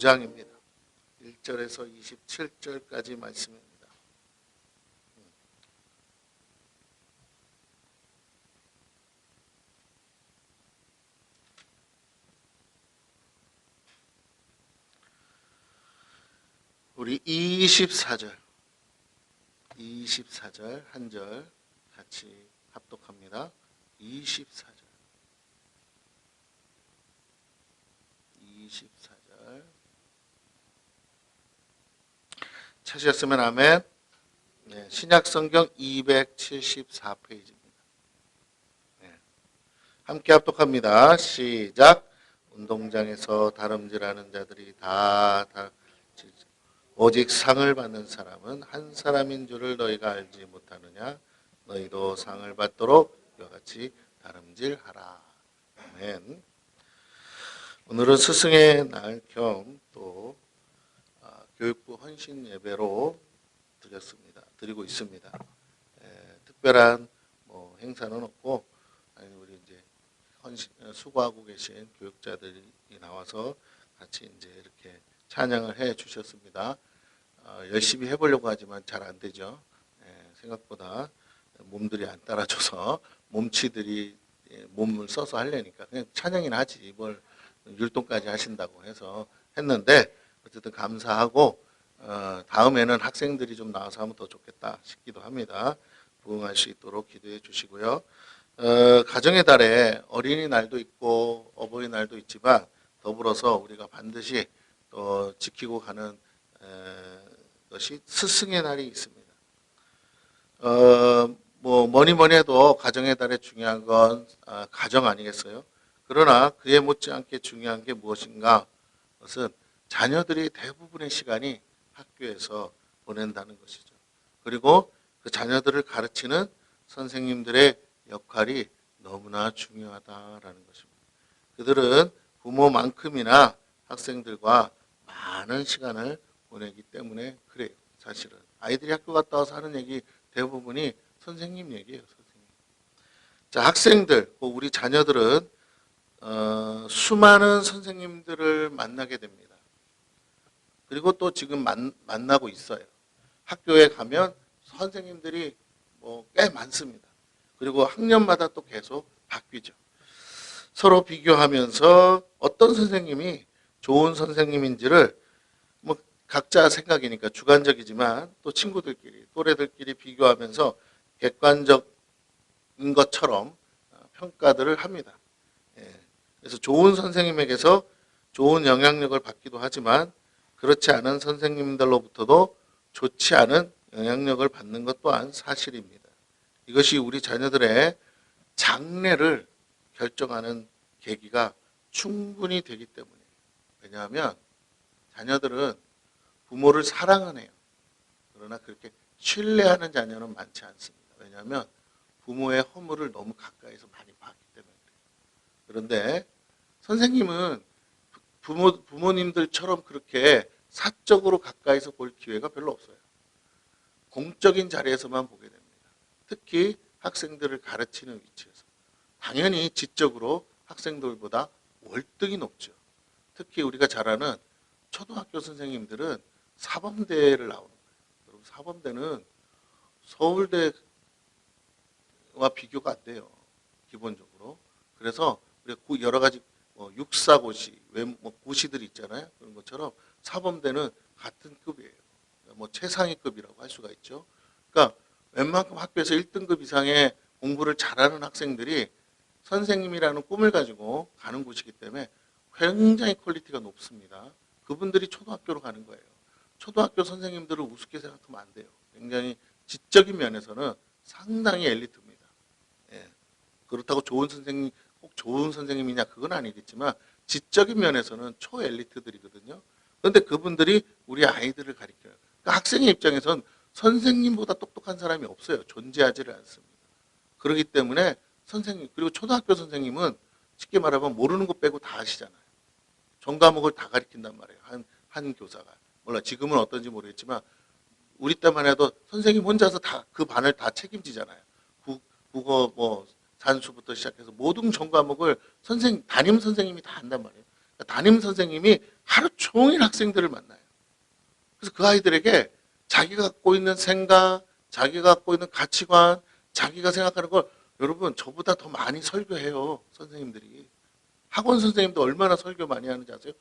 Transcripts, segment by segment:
9장입니다. 1절에서 27절까지 말씀입니다. 우리 24절 한 절 같이 합독합니다. 24절 찾으셨으면 아멘. 네, 신약성경 274페이지입니다. 네, 함께 합독합니다. 시작. 운동장에서 다름질하는 자들이 다 오직 상을 받는 사람은 한 사람인 줄을 너희가 알지 못하느냐? 너희도 상을 받도록 이와 같이 다름질하라. 아멘. 오늘은 스승의 날 겸 또 교육부 헌신 예배로 드리고 있습니다. 특별한 행사는 없고 우리 이제 수고하고 계신 교육자들이 나와서 같이 이제 이렇게 찬양을 해 주셨습니다. 열심히 해보려고 하지만 잘 안 되죠. 생각보다 몸들이 안 따라줘서 몸치들이 몸을 써서 하려니까 그냥 찬양이나 하지 뭘 율동까지 하신다고 해서 했는데 어쨌든 감사하고 다음에는 학생들이 좀 나와서 하면 더 좋겠다 싶기도 합니다. 부응할 수 있도록 기도해 주시고요. 가정의 달에 어린이날도 있고 어버이날도 있지만 더불어서 우리가 반드시 또 지키고 가는 것이 스승의 날이 있습니다. 뭐니 해도 가정의 달에 중요한 건 가정 아니겠어요? 그러나 그에 못지않게 중요한 게 무엇인가? 그것은 자녀들이 대부분의 시간이 학교에서 보낸다는 것이죠. 그리고 그 자녀들을 가르치는 선생님들의 역할이 너무나 중요하다라는 것입니다. 그들은 부모만큼이나 학생들과 많은 시간을 보내기 때문에 그래요. 사실은 아이들이 학교 갔다 와서 하는 얘기 대부분이 선생님 얘기예요. 선생님. 자, 학생들, 우리 자녀들은 수많은 선생님들을 만나게 됩니다. 그리고 또 지금 만나고 있어요. 학교에 가면 선생님들이 꽤 많습니다. 그리고 학년마다 또 계속 바뀌죠. 서로 비교하면서 어떤 선생님이 좋은 선생님인지를 각자 생각이니까 주관적이지만 또 친구들끼리 또래들끼리 비교하면서 객관적인 것처럼 평가들을 합니다. 그래서 좋은 선생님에게서 좋은 영향력을 받기도 하지만 그렇지 않은 선생님들로부터도 좋지 않은 영향력을 받는 것 또한 사실입니다. 이것이 우리 자녀들의 장래를 결정하는 계기가 충분히 되기 때문이에요. 왜냐하면 자녀들은 부모를 사랑은 해요. 그러나 그렇게 신뢰하는 자녀는 많지 않습니다. 왜냐하면 부모의 허물을 너무 가까이서 많이 봤기 때문에 그래요. 그런데 선생님은 부모님들처럼 그렇게 사적으로 가까이서 볼 기회가 별로 없어요. 공적인 자리에서만 보게 됩니다. 특히 학생들을 가르치는 위치에서. 당연히 지적으로 학생들보다 월등히 높죠. 특히 우리가 잘 아는 초등학교 선생님들은 사범대를 나오는 거예요. 여러분, 사범대는 서울대와 비교가 안 돼요. 기본적으로. 그래서 여러 가지 육사고시, 고시들이 있잖아요. 그런 것처럼 사범대는 같은 급이에요. 최상위급이라고 할 수가 있죠. 그러니까 웬만큼 학교에서 1등급 이상의 공부를 잘하는 학생들이 선생님이라는 꿈을 가지고 가는 곳이기 때문에 굉장히 퀄리티가 높습니다. 그분들이 초등학교로 가는 거예요. 초등학교 선생님들을 우습게 생각하면 안 돼요. 굉장히 지적인 면에서는 상당히 엘리트입니다. 그렇다고 좋은 선생님, 꼭 좋은 선생님이냐 그건 아니겠지만 지적인 면에서는 초엘리트들이거든요. 그런데 그분들이 우리 아이들을 가르쳐요. 그러니까 학생의 입장에선 선생님보다 똑똑한 사람이 없어요. 존재하지를 않습니다. 그렇기 때문에 선생님, 그리고 초등학교 선생님은 쉽게 말하면 모르는 거 빼고 다 아시잖아요. 전 과목을 다 가르친단 말이에요. 한 교사가. 몰라 지금은 어떤지 모르겠지만 우리 때만 해도 선생님 혼자서 다 그 반을 다 책임지잖아요. 국어 산수부터 시작해서 모든 전 과목을 담임 선생님이 다 한단 말이에요. 그러니까 담임 선생님이 하루 종일 학생들을 만나요. 그래서 그 아이들에게 자기가 갖고 있는 생각, 자기가 갖고 있는 가치관, 자기가 생각하는 걸 여러분 저보다 더 많이 설교해요. 선생님들이. 학원 선생님도 얼마나 설교 많이 하는지 아세요?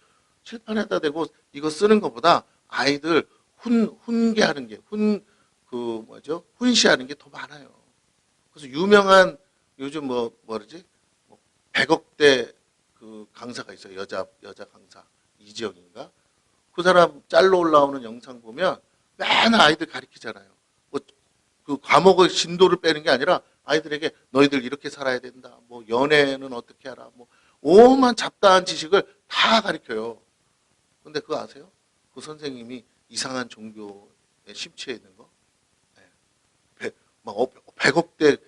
칠판에다 대고 이거 쓰는 것보다 아이들 훈계하는 게, 훈시하는 게 더 많아요. 그래서 유명한 요즘 뭐지? 100억대 그 강사가 있어요. 여자 강사. 이지영인가? 그 사람 짤로 올라오는 영상 보면 맨날 아이들 가르치잖아요. 그 과목의 진도를 빼는 게 아니라 아이들에게 너희들 이렇게 살아야 된다. 뭐 연애는 어떻게 하라. 뭐 오만 잡다한 지식을 다 가르쳐요. 근데 그거 아세요? 그 선생님이 이상한 종교에 심취해 있는 거. 막 100억대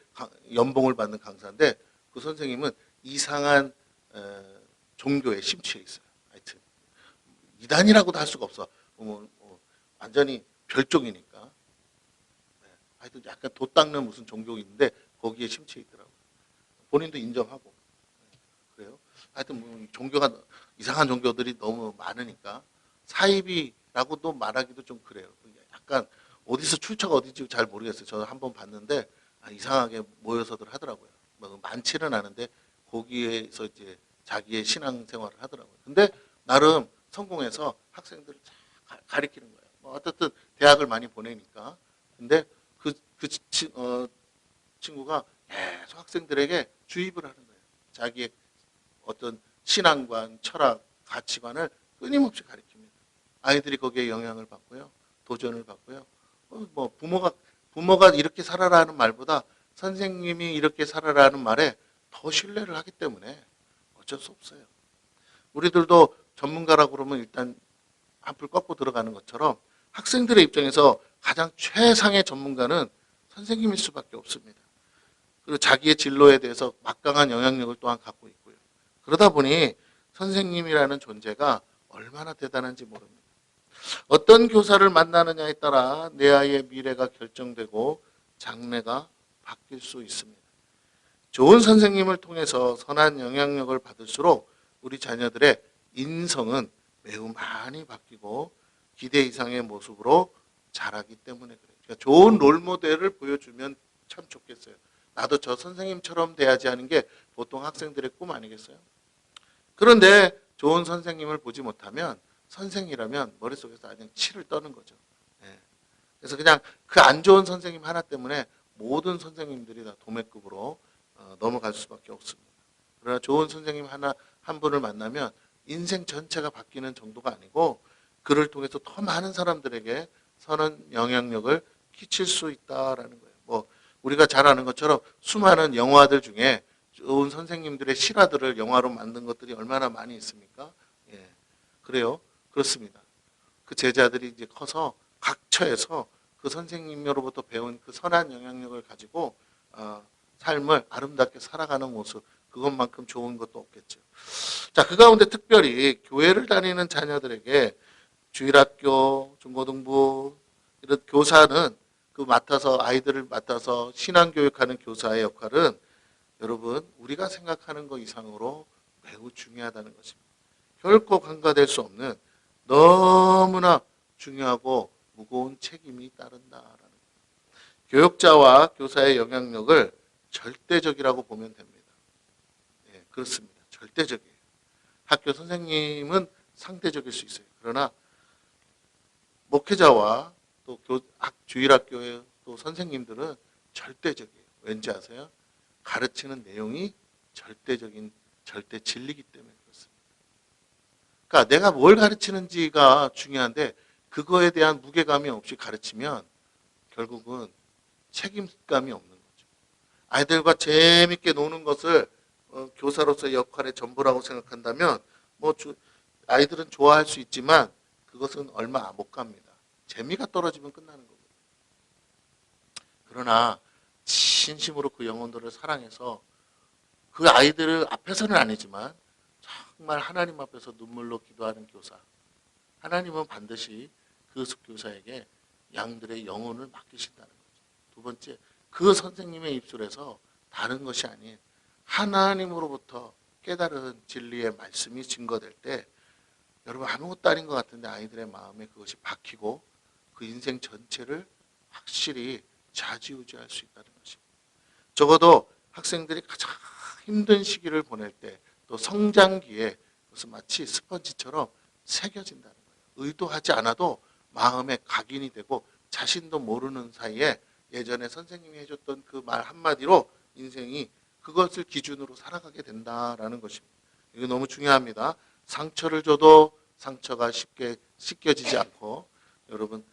연봉을 받는 강사인데 그 선생님은 이상한 종교에 심취해 있어요. 하여튼 이단이라고도 할 수가 없어. 완전히 별종이니까. 하여튼 약간 돛 닦는 무슨 종교가 있는데 거기에 심취해 있더라고요. 본인도 인정하고. 그래요. 하여튼 뭐 종교가 이상한 종교들이 너무 많으니까 사이비라고도 말하기도 좀 그래요. 약간 어디서 출처가 어디지 잘 모르겠어요. 저는 한번 봤는데 이상하게 모여서들 하더라고요. 뭐 많지는 않은데 거기에서 이제 자기의 신앙 생활을 하더라고요. 근데 나름 성공해서 학생들을 잘 가리키는 거예요. 뭐 어쨌든 대학을 많이 보내니까. 근데 친구가 계속 학생들에게 주입을 하는 거예요. 자기의 어떤 신앙관, 철학, 가치관을 끊임없이 가르칩니다. 아이들이 거기에 영향을 받고요. 도전을 받고요. 뭐 부모가 이렇게 살아라는 말보다 선생님이 이렇게 살아라는 말에 더 신뢰를 하기 때문에 어쩔 수 없어요. 우리들도 전문가라고 그러면 일단 한풀 꺾고 들어가는 것처럼 학생들의 입장에서 가장 최상의 전문가는 선생님일 수밖에 없습니다. 그리고 자기의 진로에 대해서 막강한 영향력을 또한 갖고 있고요. 그러다 보니 선생님이라는 존재가 얼마나 대단한지 모릅니다. 어떤 교사를 만나느냐에 따라 내 아이의 미래가 결정되고 장래가 바뀔 수 있습니다. 좋은 선생님을 통해서 선한 영향력을 받을수록 우리 자녀들의 인성은 매우 많이 바뀌고 기대 이상의 모습으로 자라기 때문에 그래요. 그러니까 좋은 롤모델을 보여주면 참 좋겠어요. 나도 저 선생님처럼 돼야지 하는 게 보통 학생들의 꿈 아니겠어요? 그런데 좋은 선생님을 보지 못하면 선생이라면 머릿속에서 그냥 치를 떠는 거죠. 예. 그래서 그냥 그 안 좋은 선생님 하나 때문에 모든 선생님들이 다 도매급으로 넘어갈 수밖에 없습니다. 그러나 좋은 선생님 한 분을 만나면 인생 전체가 바뀌는 정도가 아니고 그를 통해서 더 많은 사람들에게 선한 영향력을 끼칠 수 있다라는 거예요. 뭐 우리가 잘 아는 것처럼 수많은 영화들 중에 좋은 선생님들의 실화들을 영화로 만든 것들이 얼마나 많이 있습니까? 예, 그래요. 그렇습니다. 그 제자들이 이제 커서 각처에서 그 선생님으로부터 배운 그 선한 영향력을 가지고 삶을 아름답게 살아가는 모습, 그것만큼 좋은 것도 없겠죠. 자, 그 가운데 특별히 교회를 다니는 자녀들에게 주일학교, 중고등부 이런 교사는 아이들을 맡아서 신앙교육하는 교사의 역할은 여러분 우리가 생각하는 것 이상으로 매우 중요하다는 것입니다. 결코 간과될 수 없는 너무나 중요하고 무거운 책임이 따른다라는 거예요. 교육자와 교사의 영향력을 절대적이라고 보면 됩니다. 예, 그렇습니다. 절대적이에요. 학교 선생님은 상대적일 수 있어요. 그러나 목회자와 또 주일학교의 또 선생님들은 절대적이에요. 왠지 아세요? 가르치는 내용이 절대 진리이기 때문에 그렇습니다. 그러니까 내가 뭘 가르치는지가 중요한데 그거에 대한 무게감이 없이 가르치면 결국은 책임감이 없는 거죠. 아이들과 재밌게 노는 것을 교사로서의 역할의 전부라고 생각한다면 아이들은 좋아할 수 있지만 그것은 얼마 못 갑니다. 재미가 떨어지면 끝나는 거거든요. 그러나 진심으로 그 영혼들을 사랑해서 그 아이들을 앞에서는 아니지만 정말 하나님 앞에서 눈물로 기도하는 교사. 하나님은 반드시 그 교사에게 양들의 영혼을 맡기신다는 거죠. 두 번째, 그 선생님의 입술에서 다른 것이 아닌 하나님으로부터 깨달은 진리의 말씀이 증거될 때 여러분 아무것도 아닌 것 같은데 아이들의 마음에 그것이 박히고 그 인생 전체를 확실히 좌지우지할 수 있다는 것입니다. 적어도 학생들이 가장 힘든 시기를 보낼 때 또 성장기에 그것은 마치 스펀지처럼 새겨진다는 거예요. 의도하지 않아도 마음에 각인이 되고 자신도 모르는 사이에 예전에 선생님이 해줬던 그 말 한마디로 인생이 그것을 기준으로 살아가게 된다라는 것입니다. 이거 너무 중요합니다. 상처를 줘도 상처가 쉽게 씻겨지지 않고 여러분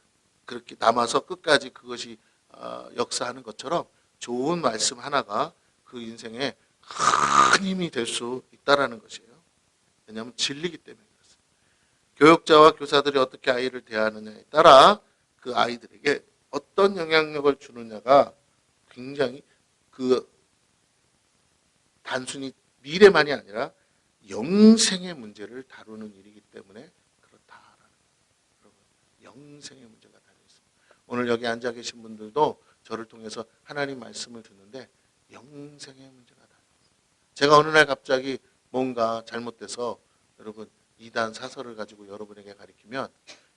그렇게 남아서 끝까지 그것이 역사하는 것처럼 좋은 말씀 하나가 그 인생에 큰 힘이 될 수 있다라는 것이에요. 왜냐하면 진리기 때문에 그렇습니다. 교육자와 교사들이 어떻게 아이를 대하느냐에 따라 그 아이들에게 어떤 영향력을 주느냐가 굉장히 그 단순히 미래만이 아니라 영생의 문제를 다루는 일이기 때문에 그렇다라는 거예요. 영생의 문제가 달려 있습니다. 오늘 여기 앉아 계신 분들도 저를 통해서 하나님 말씀을 듣는데 영생의 문제가 달려 있습니다. 제가 어느 날 갑자기 뭔가 잘못돼서 여러분 이단 사설을 가지고 여러분에게 가르치면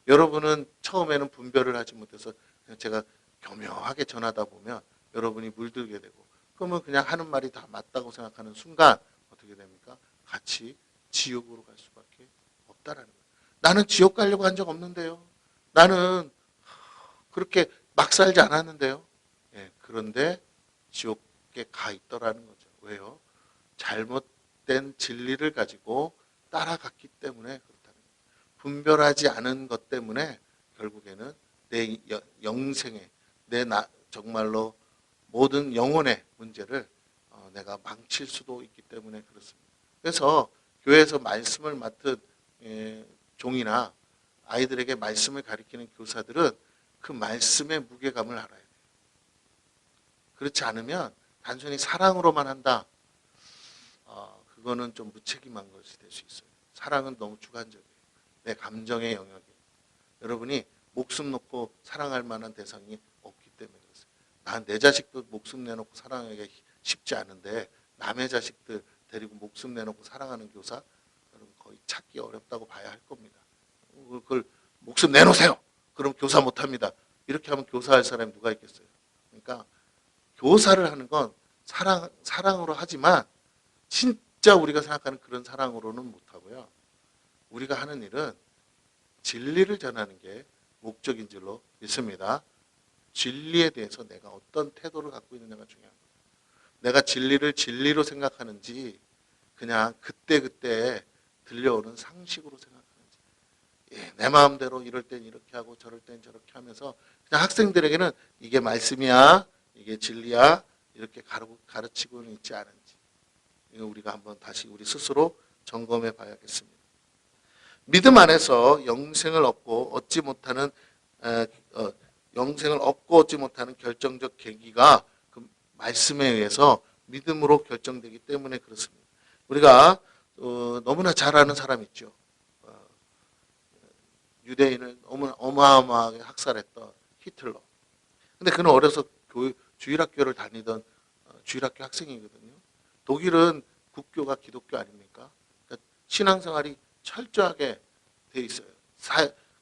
여러분은 처음에는 분별을 하지 못해서 그냥 제가 교묘하게 전하다 보면 여러분이 물들게 되고 그러면 그냥 하는 말이 다 맞다고 생각하는 순간 어떻게 됩니까? 같이 지옥으로 갈 수밖에 없다라는 거예요. 나는 지옥 가려고 한 적 없는데요. 나는 그렇게 막 살지 않았는데요. 예, 그런데 지옥에 가 있더라는 거죠. 왜요? 잘못된 진리를 가지고 따라갔기 때문에 그렇다는 거예요. 분별하지 않은 것 때문에 결국에는 내 영생에 정말로 모든 영혼의 문제를 내가 망칠 수도 있기 때문에 그렇습니다. 그래서 교회에서 말씀을 맡은 종이나 아이들에게 말씀을 가리키는 교사들은 그 말씀의 무게감을 알아야 돼요. 그렇지 않으면 단순히 사랑으로만 한다. 그거는 좀 무책임한 것이 될 수 있어요. 사랑은 너무 주관적이에요. 내 감정의 영역이에요. 여러분이 목숨 놓고 사랑할 만한 대상이 없기 때문에 그렇습니다. 난 내 자식도 목숨 내놓고 사랑하기가 쉽지 않은데 남의 자식들 데리고 목숨 내놓고 사랑하는 교사 여러분 거의 찾기 어렵다고 봐야 할 겁니다. 그걸 목숨 내놓으세요. 그럼 교사 못합니다. 이렇게 하면 교사할 사람이 누가 있겠어요. 그러니까 교사를 하는 건 사랑으로 하지만 진짜 우리가 생각하는 그런 사랑으로는 못하고요. 우리가 하는 일은 진리를 전하는 게 목적인 줄로 믿습니다. 진리에 대해서 내가 어떤 태도를 갖고 있느냐가 중요합니다. 내가 진리를 진리로 생각하는지 그냥 그때그때 들려오는 상식으로 생각하는지 내 마음대로 이럴 땐 이렇게 하고 저럴 땐 저렇게 하면서 그냥 학생들에게는 이게 말씀이야 이게 진리야 이렇게 가르치고는 있지 않은지 이거 우리가 한번 다시 우리 스스로 점검해 봐야겠습니다. 믿음 안에서 영생을 얻고 얻지 못하는 결정적 계기가 그 말씀에 의해서 믿음으로 결정되기 때문에 그렇습니다. 우리가 너무나 잘 아는 사람 있죠. 유대인을 어마어마하게 학살했던 히틀러. 근데 그는 어려서 주일학교를 다니던 주일학교 학생이거든요. 독일은 국교가 기독교 아닙니까? 그러니까 신앙생활이 철저하게 돼 있어요.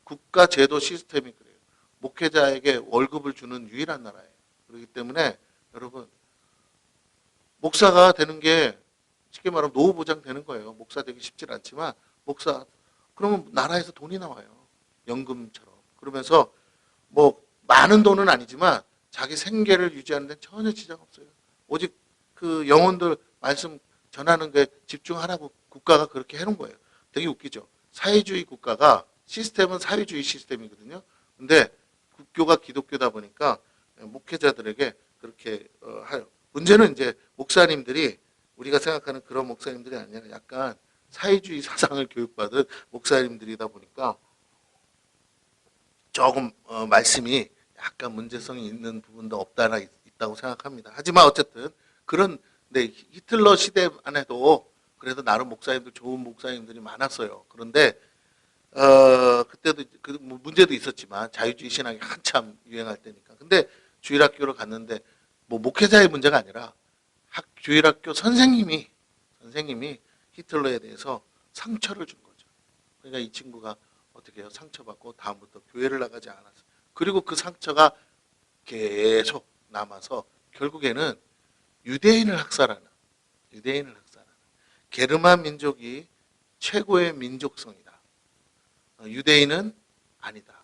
국가 제도 시스템이 그래요. 목회자에게 월급을 주는 유일한 나라예요. 그렇기 때문에 여러분 목사가 되는 게 쉽게 말하면 노후 보장 되는 거예요. 목사 되기 쉽지 않지만 목사 그러면 나라에서 돈이 나와요. 연금처럼. 그러면서 뭐 많은 돈은 아니지만 자기 생계를 유지하는 데 전혀 지장 없어요. 오직 그 영혼들 말씀 전하는 게 집중하라고 국가가 그렇게 해놓은 거예요. 되게 웃기죠. 사회주의 국가가 시스템은 사회주의 시스템이거든요. 근데 국교가 기독교다 보니까 목회자들에게 그렇게 하요. 문제는 이제 목사님들이 우리가 생각하는 그런 목사님들이 아니라 약간 사회주의 사상을 교육받은 목사님들이다 보니까 조금 말씀이 약간 문제성이 있는 부분도 없다나 있다고 생각합니다. 하지만 어쨌든 그런 히틀러 시대 안에도 그래도 나름 목사님들 좋은 목사님들이 많았어요. 그런데 그때도 그 문제도 있었지만 자유주의 신앙이 한참 유행할 때니까. 근데 주일학교를 갔는데 뭐 목회자의 문제가 아니라 주일학교 선생님이 히틀러에 대해서 상처를 준 거죠. 그러니까 이 친구가 어떻게 해요? 상처받고 다음부터 교회를 나가지 않았어요. 그리고 그 상처가 계속 남아서 결국에는 유대인을 학살하는 게르만 민족이 최고의 민족성이다. 유대인은 아니다.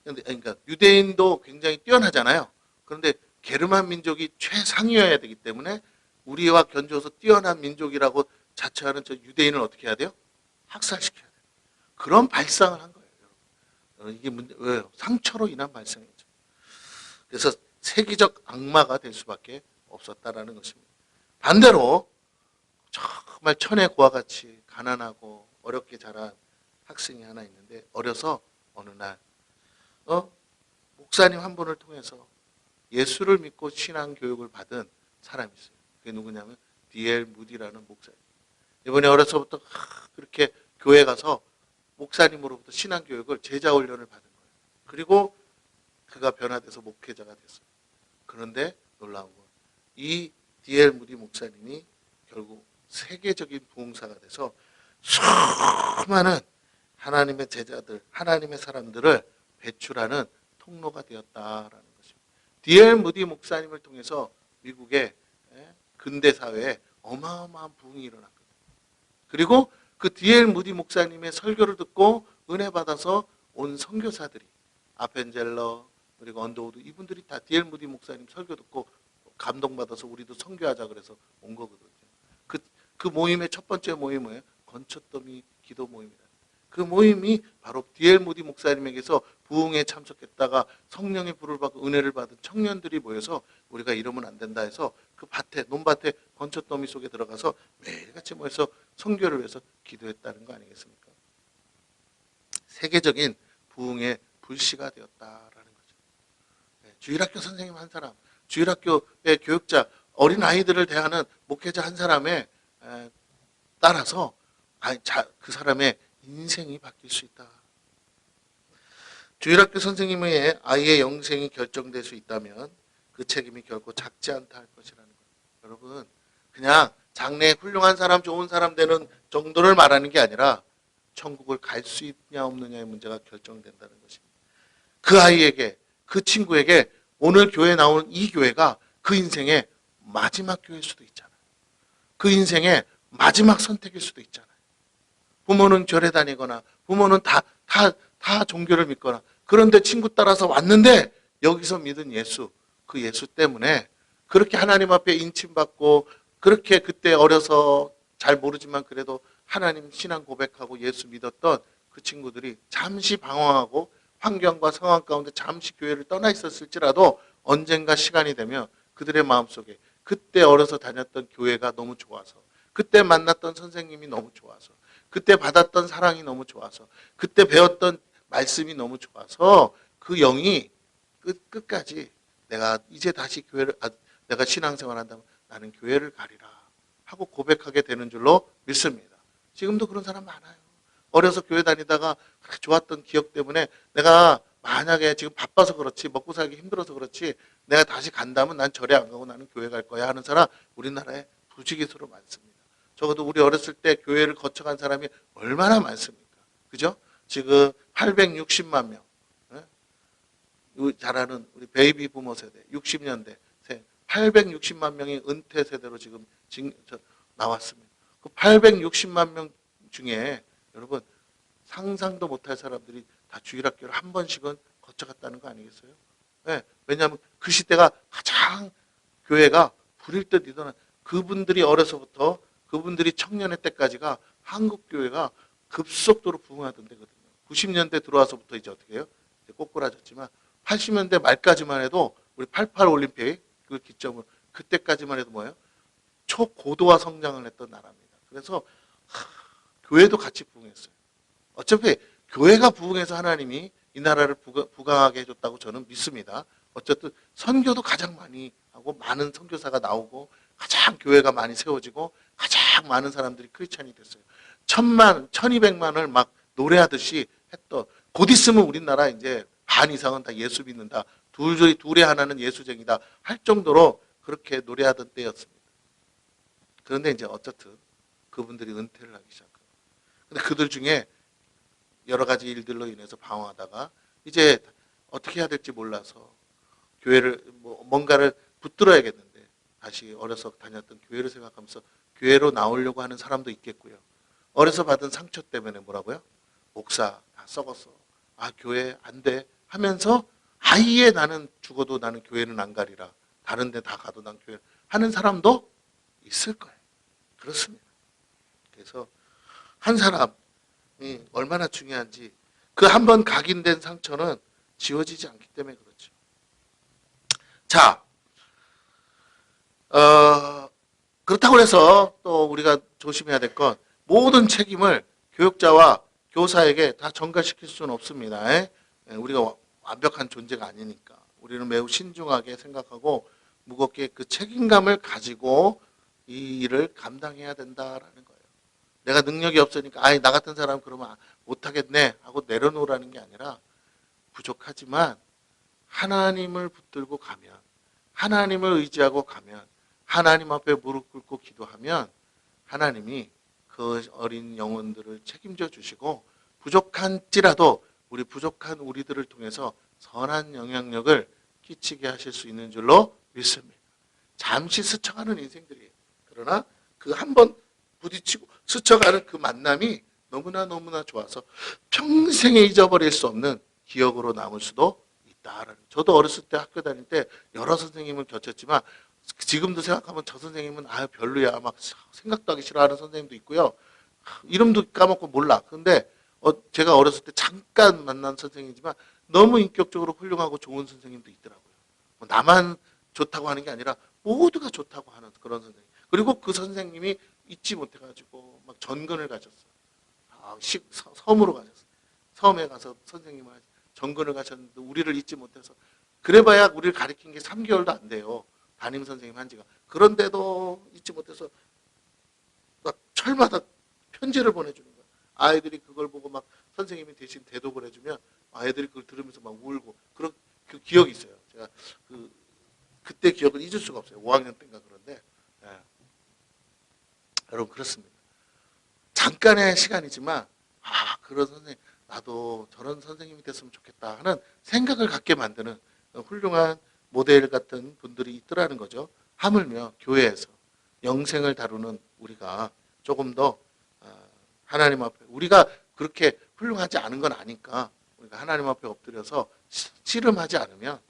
그러니까 유대인도 굉장히 뛰어나잖아요. 그런데 게르만 민족이 최상위여야 되기 때문에 우리와 견주어서 뛰어난 민족이라고 자처하는 저 유대인을 어떻게 해야 돼요? 학살시켜야 돼요. 그런 발상을 한 거예요. 이게 왜요? 상처로 인한 발상이죠. 그래서 세계적 악마가 될 수밖에 없었다라는 것입니다. 반대로 정말 천의 고와 같이 가난하고 어렵게 자란 학생이 하나 있는데 어려서 어느 날 목사님 한 분을 통해서 예수를 믿고 신앙 교육을 받은 사람이 있어요. 그게 누구냐면 D.L. 무디라는 목사님. 이번에 어려서부터 그렇게 교회 가서 목사님으로부터 신앙 교육을 제자 훈련을 받은 거예요. 그리고 그가 변화돼서 목회자가 됐어요. 그런데 놀라운 건 이 D.L. 무디 목사님이 결국 세계적인 부흥사가 돼서 수많은 하나님의 제자들, 하나님의 사람들을 배출하는 통로가 되었다라는 것입니다. D.L. 무디 목사님을 통해서 미국의 근대 사회에 어마어마한 부흥이 일어났거든요. 그리고 그 D.L. 무디 목사님의 설교를 듣고 은혜 받아서 온 선교사들이 아펜젤러 그리고 언더우드 이분들이 다 D.L. 무디 목사님 설교 듣고 감동받아서 우리도 선교하자 그래서 온 거거든요. 그 모임의 첫 번째 모임은 뭐예요? 건초더미 기도 모임이다. 그 모임이 바로 D.L. 무디 목사님에게서 부흥에 참석했다가 성령의 불을 받고 은혜를 받은 청년들이 모여서 우리가 이러면 안 된다 해서 그 밭에 논밭에 건초더미 속에 들어가서 매일같이 모여서 선교를 위해서 기도했다는 거 아니겠습니까? 세계적인 부흥의 불씨가 되었다라는 거죠. 주일학교 선생님 한 사람, 주일학교의 교육자, 어린 아이들을 대하는 목회자 한 사람에 따라서 그 사람의 인생이 바뀔 수 있다. 주일학교 선생님의 아이의 영생이 결정될 수 있다면 그 책임이 결코 작지 않다 할 것이라는 거예요. 여러분, 그냥 장래에 훌륭한 사람, 좋은 사람 되는 정도를 말하는 게 아니라 천국을 갈 수 있냐 없느냐의 문제가 결정된다는 것입니다. 그 아이에게, 그 친구에게 오늘 교회에 나오는 이 교회가 그 인생의 마지막 교회일 수도 있잖아요. 그 인생의 마지막 선택일 수도 있잖아요. 부모는 절에 다니거나 부모는 다 종교를 믿거나 그런데 친구 따라서 왔는데 여기서 믿은 예수, 그 예수 때문에 그렇게 하나님 앞에 인침받고 그렇게 그때 어려서 잘 모르지만 그래도 하나님 신앙 고백하고 예수 믿었던 그 친구들이 잠시 방황하고 환경과 상황 가운데 잠시 교회를 떠나 있었을지라도 언젠가 시간이 되면 그들의 마음속에 그때 어려서 다녔던 교회가 너무 좋아서 그때 만났던 선생님이 너무 좋아서 그때 받았던 사랑이 너무 좋아서 그때 배웠던 말씀이 너무 좋아서 그 영이 끝까지 내가 이제 다시 교회를 내가 신앙생활 한다면 나는 교회를 가리라 하고 고백하게 되는 줄로 믿습니다. 지금도 그런 사람 많아요. 어려서 교회 다니다가 그렇게 좋았던 기억 때문에 내가 만약에 지금 바빠서 그렇지 먹고 살기 힘들어서 그렇지 내가 다시 간다면 난 절에 안 가고 나는 교회 갈 거야 하는 사람 우리나라에 부지기수로 많습니다. 적어도 우리 어렸을 때 교회를 거쳐간 사람이 얼마나 많습니까? 그죠? 지금 860만 명 잘 아는 우리 베이비 부모 세대 60년대 860만 명이 은퇴 세대로 지금 나왔습니다. 그 860만 명 중에 여러분 상상도 못할 사람들이 다 주일학교를 한 번씩은 거쳐갔다는 거 아니겠어요? 네, 왜냐하면 그 시대가 가장 교회가 부릴 듯 일어난 그분들이 어려서부터 그분들이 청년의 때까지가 한국 교회가 급속도로 부흥하던 때거든요. 90년대 들어와서부터 이제 어떻게 해요? 이제 꼬꾸라졌지만 80년대 말까지만 해도 우리 88 올림픽 그 기점을 그때까지만 해도 뭐예요? 초고도화 성장을 했던 나라입니다. 그래서 교회도 같이 부흥했어요. 어차피 교회가 부흥해서 하나님이 이 나라를 부강하게 해줬다고 저는 믿습니다. 어쨌든 선교도 가장 많이 하고 많은 선교사가 나오고 가장 교회가 많이 세워지고 가장 많은 사람들이 크리스찬이 됐어요. 1000만, 1200만을 막 노래하듯이 했던 곧 있으면 우리나라 이제 반 이상은 다 예수 믿는다. 둘의 하나는 예수쟁이다. 할 정도로 그렇게 노래하던 때였습니다. 그런데 이제 어쨌든 그분들이 은퇴를 하기 시작해요. 근데 그들 중에 여러 가지 일들로 인해서 방황하다가 이제 어떻게 해야 될지 몰라서 교회를 뭔가를 붙들어야겠는데 다시 어려서 다녔던 교회를 생각하면서 교회로 나오려고 하는 사람도 있겠고요. 어려서 받은 상처 때문에 뭐라고요? 목사 다 썩었어. 아 교회 안 돼 하면서 아예 나는 죽어도 나는 교회는 안 가리라. 다른 데 다 가도 난 교회 하는 사람도 있을 거예요. 그렇습니다. 그래서 한 사람이 얼마나 중요한지 그 한 번 각인된 상처는 지워지지 않기 때문에 그렇죠. 자, 그렇다고 해서 또 우리가 조심해야 될 건 모든 책임을 교육자와 교사에게 다 전가시킬 수는 없습니다. 우리가 완벽한 존재가 아니니까 우리는 매우 신중하게 생각하고 무겁게 그 책임감을 가지고 이 일을 감당해야 된다라는 거예요. 내가 능력이 없으니까 아이 나 같은 사람 그러면 못하겠네 하고 내려놓으라는 게 아니라 부족하지만 하나님을 붙들고 가면 하나님을 의지하고 가면 하나님 앞에 무릎 꿇고 기도하면 하나님이 그 어린 영혼들을 책임져 주시고 부족한지라도 우리 부족한 우리들을 통해서 선한 영향력을 끼치게 하실 수 있는 줄로 믿습니다. 잠시 스쳐가는 인생들이에요. 그러나 그 한 번 부딪히고 스쳐가는 그 만남이 너무나 좋아서 평생에 잊어버릴 수 없는 기억으로 남을 수도 있다라는. 저도 어렸을 때 학교 다닐 때 여러 선생님을 겹쳤지만 지금도 생각하면 저 선생님은 별로야 막 생각도 하기 싫어하는 선생님도 있고요. 이름도 까먹고 몰라. 근데 제가 어렸을 때 잠깐 만난 선생님이지만 너무 인격적으로 훌륭하고 좋은 선생님도 있더라고요. 나만 좋다고 하는 게 아니라 모두가 좋다고 하는 그런 선생님. 그리고 그 선생님이 잊지 못해가지고 막 전근을 가셨어요. 섬으로 가셨어요. 섬에 가서 선생님을 전근을 가셨는데 우리를 잊지 못해서 그래봐야 우리를 가르친 게 3개월도 안 돼요. 담임 선생님 한 지가. 그런데도 잊지 못해서 막 철마다 편지를 보내주는 거예요. 아이들이 그걸 보고 막 선생님이 대신 대독을 해주면 아이들이 그걸 들으면서 막 울고 그런 그 기억이 있어요. 제가 그때 기억을 잊을 수가 없어요. 5학년 때인가 그런데 여러분 그렇습니다. 잠깐의 시간이지만 그런 선생님 나도 저런 선생님이 됐으면 좋겠다 하는 생각을 갖게 만드는 훌륭한 모델 같은 분들이 있더라는 거죠. 하물며 교회에서 영생을 다루는 우리가 조금 더 하나님 앞에 우리가 그렇게 훌륭하지 않은 건 아니까 우리가 하나님 앞에 엎드려서 씨름하지 않으면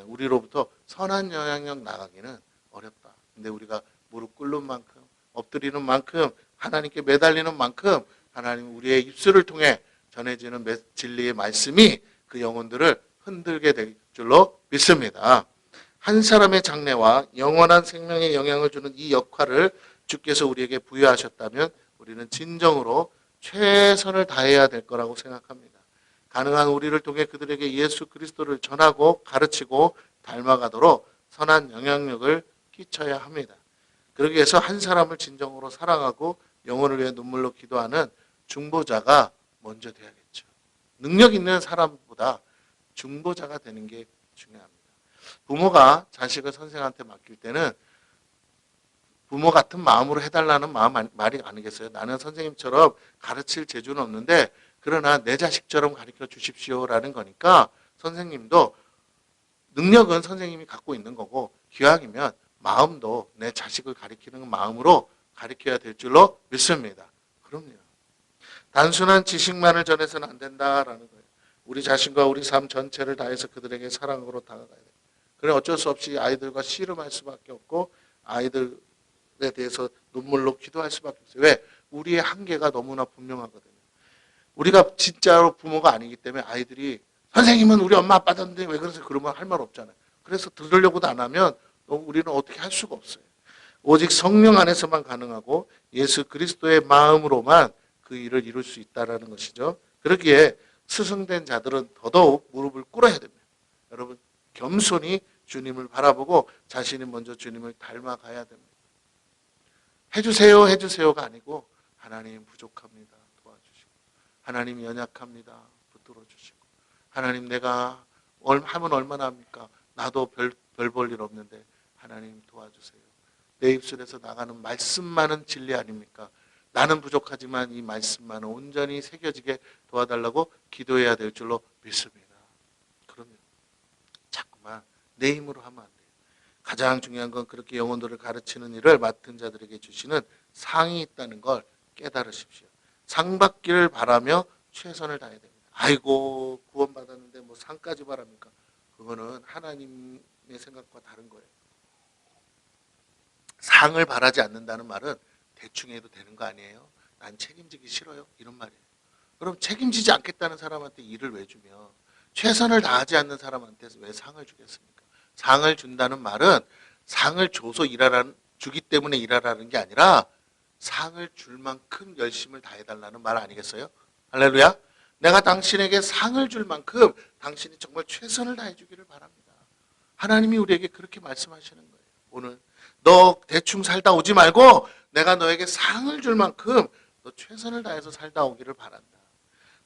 우리로부터 선한 영향력 나가기는 어렵다. 근데 우리가 무릎 꿇는 만큼 엎드리는 만큼 하나님께 매달리는 만큼 하나님 우리의 입술을 통해 전해지는 진리의 말씀이 그 영혼들을 흔들게 될 줄로 믿습니다. 한 사람의 장래와 영원한 생명에 영향을 주는 이 역할을 주께서 우리에게 부여하셨다면 우리는 진정으로 최선을 다해야 될 거라고 생각합니다. 가능한 우리를 통해 그들에게 예수 그리스도를 전하고 가르치고 닮아가도록 선한 영향력을 끼쳐야 합니다. 그러기 위해서 한 사람을 진정으로 사랑하고 영혼을 위해 눈물로 기도하는 중보자가 먼저 돼야겠죠. 능력 있는 사람보다 중보자가 되는 게 중요합니다. 부모가 자식을 선생한테 맡길 때는 부모 같은 마음으로 해달라는 말이 아니겠어요. 나는 선생님처럼 가르칠 재주는 없는데 그러나 내 자식처럼 가르쳐 주십시오라는 거니까 선생님도 능력은 선생님이 갖고 있는 거고 기왕이면 마음도 내 자식을 가르치는 마음으로 가르쳐야 될 줄로 믿습니다. 그럼요. 단순한 지식만을 전해서는 안 된다라는 거예요. 우리 자신과 우리 삶 전체를 다해서 그들에게 사랑으로 다가가야 돼요. 그래 어쩔 수 없이 아이들과 씨름할 수밖에 없고 아이들에 대해서 눈물로 기도할 수밖에 없어요. 왜? 우리의 한계가 너무나 분명하거든요. 우리가 진짜로 부모가 아니기 때문에 아이들이 선생님은 우리 엄마 아빠던데 왜 그러세요? 그러면 할 말 없잖아요. 그래서 들으려고도 안 하면 우리는 어떻게 할 수가 없어요. 오직 성령 안에서만 가능하고 예수 그리스도의 마음으로만 그 일을 이룰 수 있다는 것이죠. 그러기에 스승된 자들은 더더욱 무릎을 꿇어야 됩니다. 여러분 겸손히 주님을 바라보고 자신이 먼저 주님을 닮아가야 됩니다. 해주세요가 아니고 하나님 부족합니다. 도와주시고 하나님 연약합니다. 붙들어 주시고 하나님 내가 하면 얼마나 합니까? 나도 별 볼 일 없는데 하나님 도와주세요. 내 입술에서 나가는 말씀만은 진리 아닙니까? 나는 부족하지만 이 말씀만 온전히 새겨지게 도와달라고 기도해야 될 줄로 믿습니다. 그러면 자꾸만 내 힘으로 하면 안 돼요. 가장 중요한 건 그렇게 영혼들을 가르치는 일을 맡은 자들에게 주시는 상이 있다는 걸 깨달으십시오. 상 받기를 바라며 최선을 다해야 됩니다. 아이고 구원받았는데 뭐 상까지 바랍니까? 그거는 하나님의 생각과 다른 거예요. 상을 바라지 않는다는 말은 대충 해도 되는 거 아니에요? 난 책임지기 싫어요. 이런 말이에요. 그럼 책임지지 않겠다는 사람한테 일을 왜 주며 최선을 다하지 않는 사람한테 왜 상을 주겠습니까? 상을 준다는 말은 상을 줘서 주기 때문에 일하라는 게 아니라 상을 줄 만큼 열심을 다해달라는 말 아니겠어요? 할렐루야. 내가 당신에게 상을 줄 만큼 당신이 정말 최선을 다해주기를 바랍니다. 하나님이 우리에게 그렇게 말씀하시는 거예요. 오늘 너 대충 살다 오지 말고 내가 너에게 상을 줄 만큼 너 최선을 다해서 살다 오기를 바란다.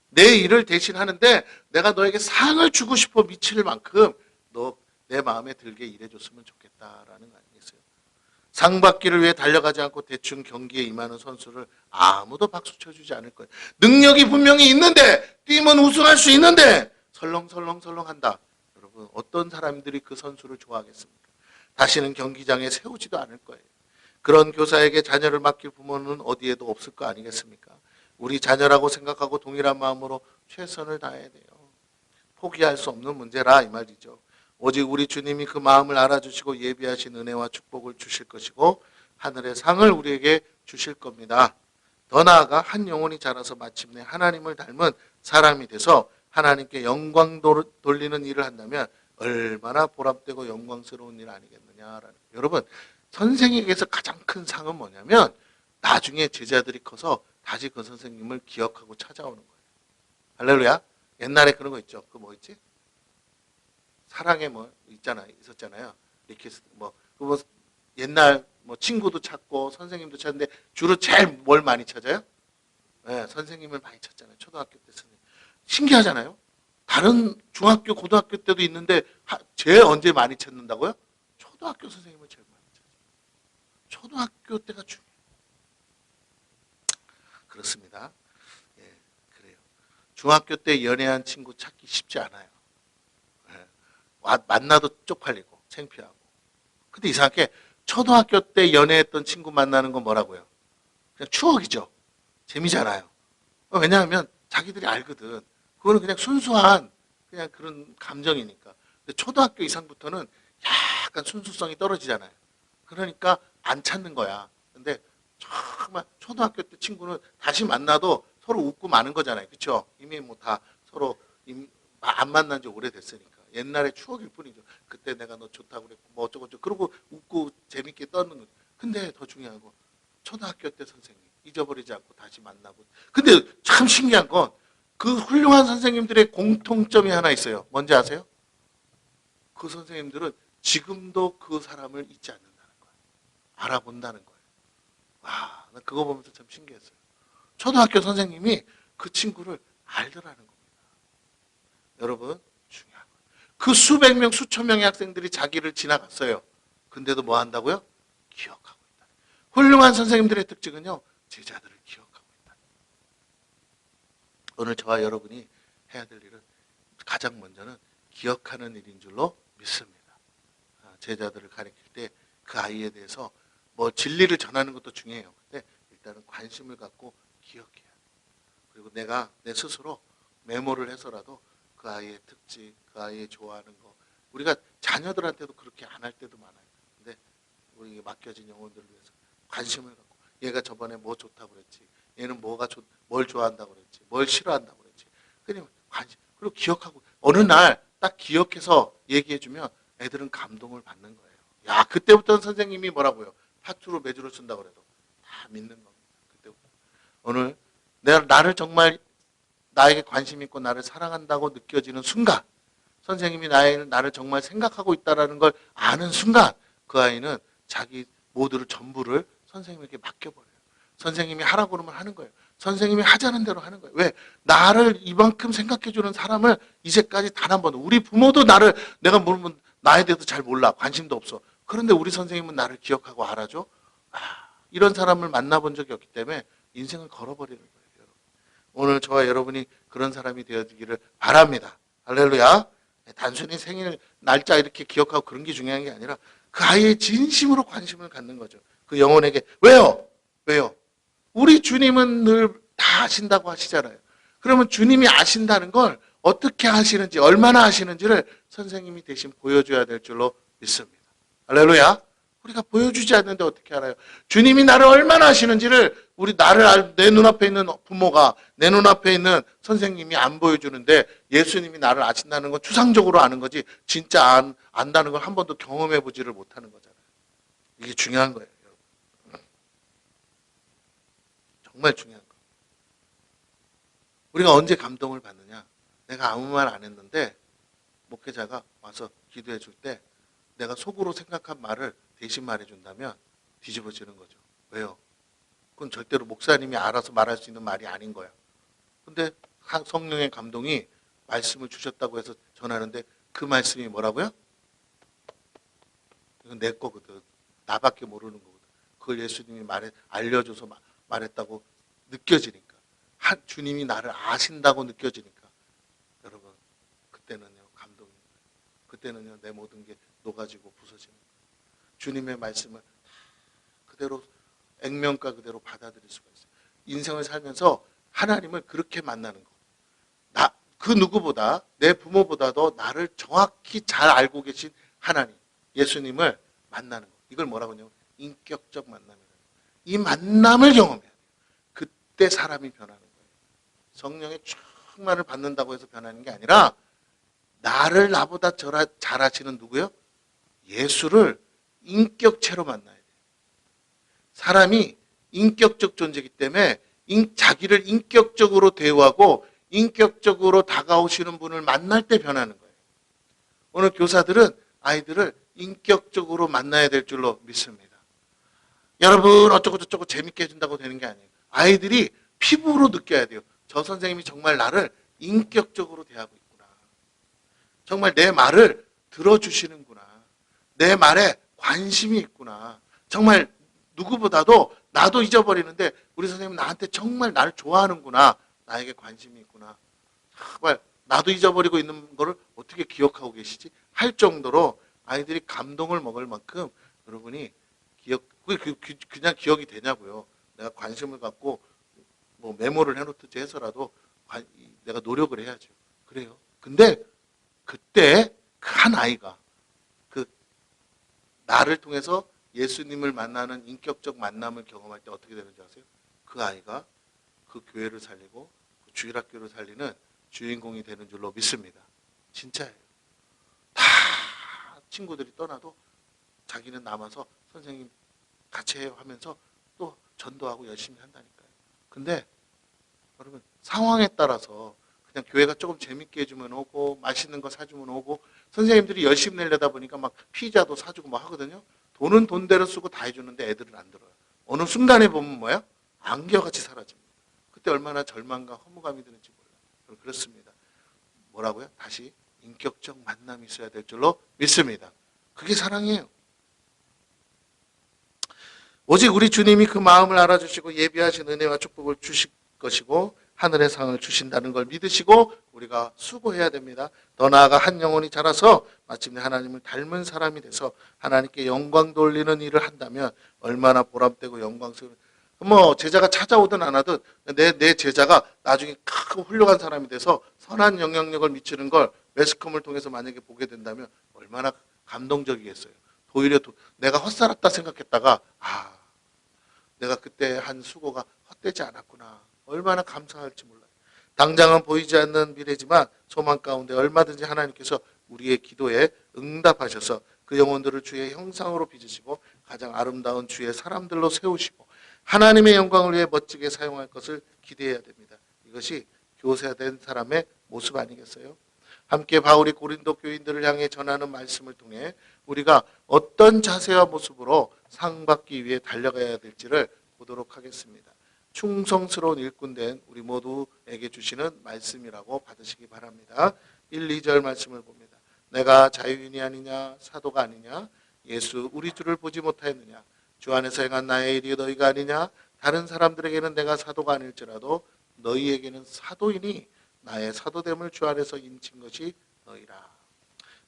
내 일을 대신 하는데 내가 너에게 상을 주고 싶어 미칠 만큼 너 내 마음에 들게 일해줬으면 좋겠다라는 거 아니겠어요? 상 받기를 위해 달려가지 않고 대충 경기에 임하는 선수를 아무도 박수 쳐주지 않을 거예요. 능력이 분명히 있는데 뛰면 우승할 수 있는데 설렁설렁설렁 한다. 여러분 어떤 사람들이 그 선수를 좋아하겠습니까? 다시는 경기장에 세우지도 않을 거예요. 그런 교사에게 자녀를 맡길 부모는 어디에도 없을 거 아니겠습니까? 우리 자녀라고 생각하고 동일한 마음으로 최선을 다해야 돼요. 포기할 수 없는 문제라 이 말이죠. 오직 우리 주님이 그 마음을 알아주시고 예비하신 은혜와 축복을 주실 것이고 하늘의 상을 우리에게 주실 겁니다. 더 나아가 한 영혼이 자라서 마침내 하나님을 닮은 사람이 돼서 하나님께 영광 돌리는 일을 한다면 얼마나 보람되고 영광스러운 일 아니겠느냐라는. 여러분 선생에게서 가장 큰 상은 뭐냐면 나중에 제자들이 커서 다시 그 선생님을 기억하고 찾아오는 거예요. 할렐루야. 옛날에 그런 거 있죠. 그 뭐 있지? 사랑에 뭐 있었잖아요. 이렇게 뭐 옛날 뭐 친구도 찾고 선생님도 찾는데 주로 제일 뭘 많이 찾아요? 네, 선생님을 많이 찾잖아요. 초등학교 때 선생님. 신기하잖아요. 다른 중학교, 고등학교 때도 있는데 제일 언제 많이 찾는다고요? 초등학교 선생님을 제일 많이 찾아요. 초등학교 때가 중요해요. 그렇습니다. 예, 그래요. 중학교 때 연애한 친구 찾기 쉽지 않아요. 만나도 쪽팔리고 창피하고. 근데 이상하게 초등학교 때 연애했던 친구 만나는 건 뭐라고요? 그냥 추억이죠. 재미잖아요. 왜냐하면 자기들이 알거든. 그거는 그냥 순수한 그냥 그런 감정이니까. 근데 초등학교 이상부터는 약간 순수성이 떨어지잖아요. 그러니까 안 찾는 거야. 근데 정말 초등학교 때 친구는 다시 만나도 서로 웃고 마는 거잖아요. 그렇죠? 이미 뭐 다 서로 안 만난 지 오래됐으니까. 옛날의 추억일 뿐이죠. 그때 내가 너 좋다고 그랬고 뭐 어쩌고저쩌고 그러고 웃고 재밌게 떠는 거죠. 근데 더 중요한 건 초등학교 때 선생님 잊어버리지 않고 다시 만나고. 근데 참 신기한 건 그 훌륭한 선생님들의 공통점이 하나 있어요. 뭔지 아세요? 그 선생님들은 지금도 그 사람을 잊지 않는다는 거예요. 알아본다는 거예요. 와, 나 그거 보면서 참 신기했어요. 초등학교 선생님이 그 친구를 알더라는 겁니다. 여러분 중요한 거예요. 그 수백 명, 수천 명의 학생들이 자기를 지나갔어요. 근데도 뭐 한다고요? 기억하고 있다. 훌륭한 선생님들의 특징은요, 제자들을 기억하고 있다. 오늘 저와 여러분이 해야 될 일은 가장 먼저는 기억하는 일인 줄로 믿습니다. 제자들을 가르칠 때 그 아이에 대해서 뭐 진리를 전하는 것도 중요해요. 근데 일단은 관심을 갖고 기억해야 돼요. 그리고 내가 내 스스로 메모를 해서라도 그 아이의 특징, 그 아이의 좋아하는 거. 우리가 자녀들한테도 그렇게 안 할 때도 많아요. 근데 우리 맡겨진 영혼들을 위해서 관심을 갖고 얘가 저번에 뭐 좋다고 그랬지. 얘는 뭘 좋아한다고 그랬지. 뭘 싫어한다고 그랬지. 그냥 관심. 그리고 기억하고 어느 날 딱 기억해서 얘기해주면 애들은 감동을 받는 거예요. 야, 그때부터는 선생님이 뭐라고요? 파투로 매주를 쓴다고 그래도 다 믿는 겁니다. 그때부터. 오늘 나를 정말 나에게 관심 있고 나를 사랑한다고 느껴지는 순간, 선생님이 나를 정말 생각하고 있다는 걸 아는 순간 그 아이는 자기 모두를 전부를 선생님에게 맡겨버려요. 선생님이 하라고 그러면 하는 거예요. 선생님이 하자는 대로 하는 거예요. 왜? 나를 이만큼 생각해주는 사람을 이제까지 단 한 번도, 우리 부모도 내가 모르면 나에 대해서 잘 몰라. 관심도 없어. 그런데 우리 선생님은 나를 기억하고 알아줘. 이런 사람을 만나본 적이 없기 때문에 인생을 걸어버리는 거예요. 여러분. 오늘 저와 여러분이 그런 사람이 되어지기를 바랍니다. 할렐루야. 단순히 생일 날짜 이렇게 기억하고 그런 게 중요한 게 아니라 그 아이의 진심으로 관심을 갖는 거죠. 그 영혼에게. 왜요? 왜요? 우리 주님은 늘 다 아신다고 하시잖아요. 그러면 주님이 아신다는 걸 어떻게 하시는지, 얼마나 하시는지를 선생님이 대신 보여줘야 될 줄로 믿습니다. 할렐루야. 우리가 보여주지 않는데 어떻게 알아요? 주님이 나를 얼마나 아시는지를 내 눈앞에 있는 부모가, 내 눈앞에 있는 선생님이 안 보여주는데 예수님이 나를 아신다는 건 추상적으로 아는 거지 진짜 안다는 걸 한 번도 경험해 보지를 못하는 거잖아요. 이게 중요한 거예요. 여러분. 정말 중요한 거예요. 우리가 언제 감동을 받느냐? 내가 아무 말 안 했는데 목회자가 와서 기도해 줄 때 내가 속으로 생각한 말을 대신 말해준다면 뒤집어지는 거죠. 왜요? 그건 절대로 목사님이 알아서 말할 수 있는 말이 아닌 거야. 근데 성령의 감동이 말씀을 주셨다고 해서 전하는데 그 말씀이 뭐라고요? 이건 내 거거든. 나밖에 모르는 거거든. 그걸 예수님이 알려줘서 말했다고 느껴지니까. 주님이 나를 아신다고 느껴지니까. 여러분, 그때는요, 감동이. 그때는요, 내 모든 게 녹아지고 부서지는 거예요. 주님의 말씀을 그대로 액면가 그대로 받아들일 수가 있어요. 인생을 살면서 하나님을 그렇게 만나는 거. 그 누구보다 내 부모보다도 나를 정확히 잘 알고 계신 하나님, 예수님을 만나는 거. 이걸 뭐라고 하냐면 인격적 만남이라는 거예요. 이 만남을 경험해야 돼요. 그때 사람이 변하는 거예요. 성령의 충만을 받는다고 해서 변하는 게 아니라 나를 나보다 잘 아시는 누구요? 예수를 인격체로 만나야 돼요. 사람이 인격적 존재이기 때문에 자기를 인격적으로 대우하고 인격적으로 다가오시는 분을 만날 때 변하는 거예요. 오늘 교사들은 아이들을 인격적으로 만나야 될 줄로 믿습니다. 여러분 어쩌고 저쩌고 재밌게 해준다고 되는 게 아니에요. 아이들이 피부로 느껴야 돼요. 저 선생님이 정말 나를 인격적으로 대하고 있구나. 정말 내 말을 들어주시는구나. 내 말에 관심이 있구나. 정말 누구보다도 나도 잊어버리는데 우리 선생님은 나한테 정말 나를 좋아하는구나. 나에게 관심이 있구나. 정말 나도 잊어버리고 있는 거를 어떻게 기억하고 계시지? 할 정도로 아이들이 감동을 먹을 만큼 여러분이 그냥 기억이 되냐고요. 내가 관심을 갖고 뭐 메모를 해놓든지 해서라도 내가 노력을 해야죠. 그래요. 근데 그때 그 한 아이가 그 나를 통해서 예수님을 만나는 인격적 만남을 경험할 때 어떻게 되는지 아세요? 그 아이가 그 교회를 살리고 그 주일학교를 살리는 주인공이 되는 줄로 믿습니다. 진짜예요. 다 친구들이 떠나도 자기는 남아서 선생님 같이 해요 하면서 또 전도하고 열심히 한다니까요. 근데 여러분 상황에 따라서 그냥 교회가 조금 재밌게 해주면 오고 맛있는 거 사주면 오고 선생님들이 열심히 내려다 보니까 막 피자도 사주고 막 하거든요. 돈은 돈대로 쓰고 다 해주는데 애들은 안 들어요. 어느 순간에 보면 뭐야? 안개같이 사라집니다. 그때 얼마나 절망과 허무감이 드는지 몰라요. 그렇습니다. 뭐라고요? 다시 인격적 만남이 있어야 될 줄로 믿습니다. 그게 사랑이에요. 오직 우리 주님이 그 마음을 알아주시고 예비하신 은혜와 축복을 주실 것이고 하늘의 상을 주신다는 걸 믿으시고 우리가 수고해야 됩니다. 더 나아가 한 영혼이 자라서 마침내 하나님을 닮은 사람이 돼서 하나님께 영광 돌리는 일을 한다면 얼마나 보람되고 영광스러운. 뭐 제자가 찾아오든 안 하든 내 제자가 나중에 크고 훌륭한 사람이 돼서 선한 영향력을 미치는 걸 매스컴을 통해서 만약에 보게 된다면 얼마나 감동적이겠어요. 오히려 내가 헛살았다 생각했다가 내가 그때 한 수고가 헛되지 않았구나. 얼마나 감사할지 몰라요. 당장은 보이지 않는 미래지만 소망 가운데 얼마든지 하나님께서 우리의 기도에 응답하셔서 그 영혼들을 주의 형상으로 빚으시고 가장 아름다운 주의 사람들로 세우시고 하나님의 영광을 위해 멋지게 사용할 것을 기대해야 됩니다. 이것이 교세된 사람의 모습 아니겠어요? 함께 바울이 고린도 교인들을 향해 전하는 말씀을 통해 우리가 어떤 자세와 모습으로 상 받기 위해 달려가야 될지를 보도록 하겠습니다. 충성스러운 일꾼 된 우리 모두에게 주시는 말씀이라고 받으시기 바랍니다. 1, 2절 말씀을 봅니다. 내가 자유인이 아니냐 사도가 아니냐 예수 우리 주를 보지 못하였느냐 주 안에서 행한 나의 일이 너희가 아니냐 다른 사람들에게는 내가 사도가 아닐지라도 너희에게는 사도이니 나의 사도됨을 주 안에서 인친 것이 너희라.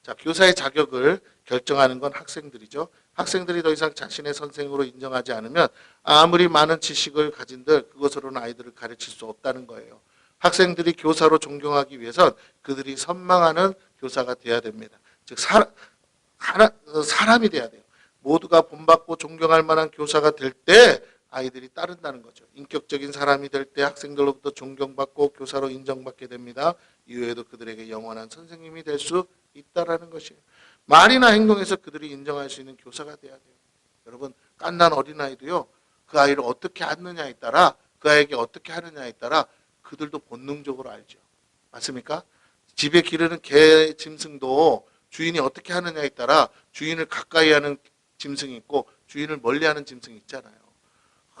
자, 교사의 자격을 결정하는 건 학생들이죠. 학생들이 더 이상 자신의 선생으로 인정하지 않으면 아무리 많은 지식을 가진들 그것으로는 아이들을 가르칠 수 없다는 거예요. 학생들이 교사로 존경하기 위해선 그들이 선망하는 교사가 돼야 됩니다. 즉 사람이 돼야 돼요. 모두가 본받고 존경할 만한 교사가 될 때 아이들이 따른다는 거죠. 인격적인 사람이 될 때 학생들로부터 존경받고 교사로 인정받게 됩니다. 이후에도 그들에게 영원한 선생님이 될 수 있다라는 것이에요. 말이나 행동에서 그들이 인정할 수 있는 교사가 돼야 돼요. 여러분, 갓난 어린아이도요. 그 아이를 어떻게 안느냐에 따라 그 아이에게 어떻게 하느냐에 따라 그들도 본능적으로 알죠. 맞습니까? 집에 기르는 개, 짐승도 주인이 어떻게 하느냐에 따라 주인을 가까이 하는 짐승이 있고 주인을 멀리하는 짐승이 있잖아요.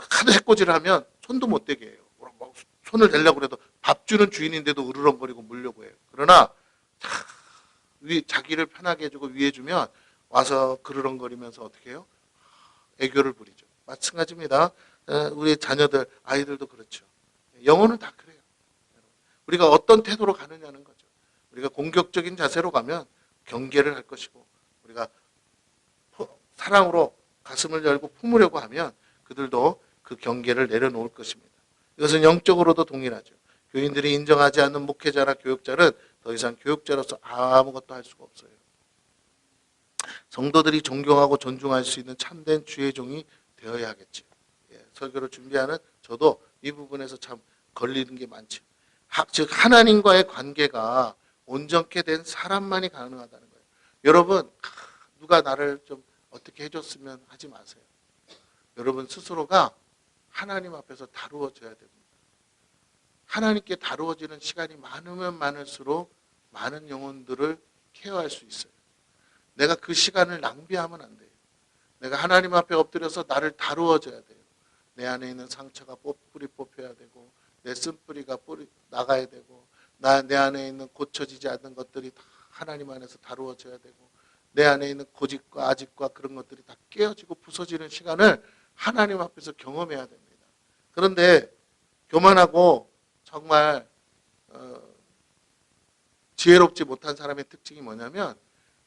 하도 해코지를 하면 손도 못 대게 해요. 막 손을 대려고 해도 밥 주는 주인인데도 으르렁거리고 물려고 해요. 그러나 자기를 편하게 해주고 위해주면 와서 그르렁거리면서 어떻게 해요? 애교를 부리죠. 마찬가지입니다. 우리 자녀들, 아이들도 그렇죠. 영혼은 다 그래요. 우리가 어떤 태도로 가느냐는 거죠. 우리가 공격적인 자세로 가면 경계를 할 것이고 우리가 사랑으로 가슴을 열고 품으려고 하면 그들도 그 경계를 내려놓을 것입니다. 이것은 영적으로도 동일하죠. 교인들이 인정하지 않는 목회자나 교육자는 더 이상 교육자로서 아무것도 할 수가 없어요. 성도들이 존경하고 존중할 수 있는 참된 주의 종이 되어야 하겠죠. 설교를 준비하는 저도 이 부분에서 참 걸리는 게 많죠. 즉 하나님과의 관계가 온전케 된 사람만이 가능하다는 거예요. 여러분, 누가 나를 좀 어떻게 해줬으면 하지 마세요. 여러분 스스로가 하나님 앞에서 다루어져야 됩니다. 하나님께 다루어지는 시간이 많으면 많을수록 많은 영혼들을 케어할 수 있어요. 내가 그 시간을 낭비하면 안 돼요. 내가 하나님 앞에 엎드려서 나를 다루어져야 돼요. 내 안에 있는 상처가 뿌리 뽑혀야 되고 내 쓴뿌리가 나가야 되고 내 안에 있는 고쳐지지 않는 것들이 다 하나님 안에서 다루어져야 되고 내 안에 있는 고집과 아집과 그런 것들이 다 깨어지고 부서지는 시간을 하나님 앞에서 경험해야 됩니다. 그런데 교만하고 정말 지혜롭지 못한 사람의 특징이 뭐냐면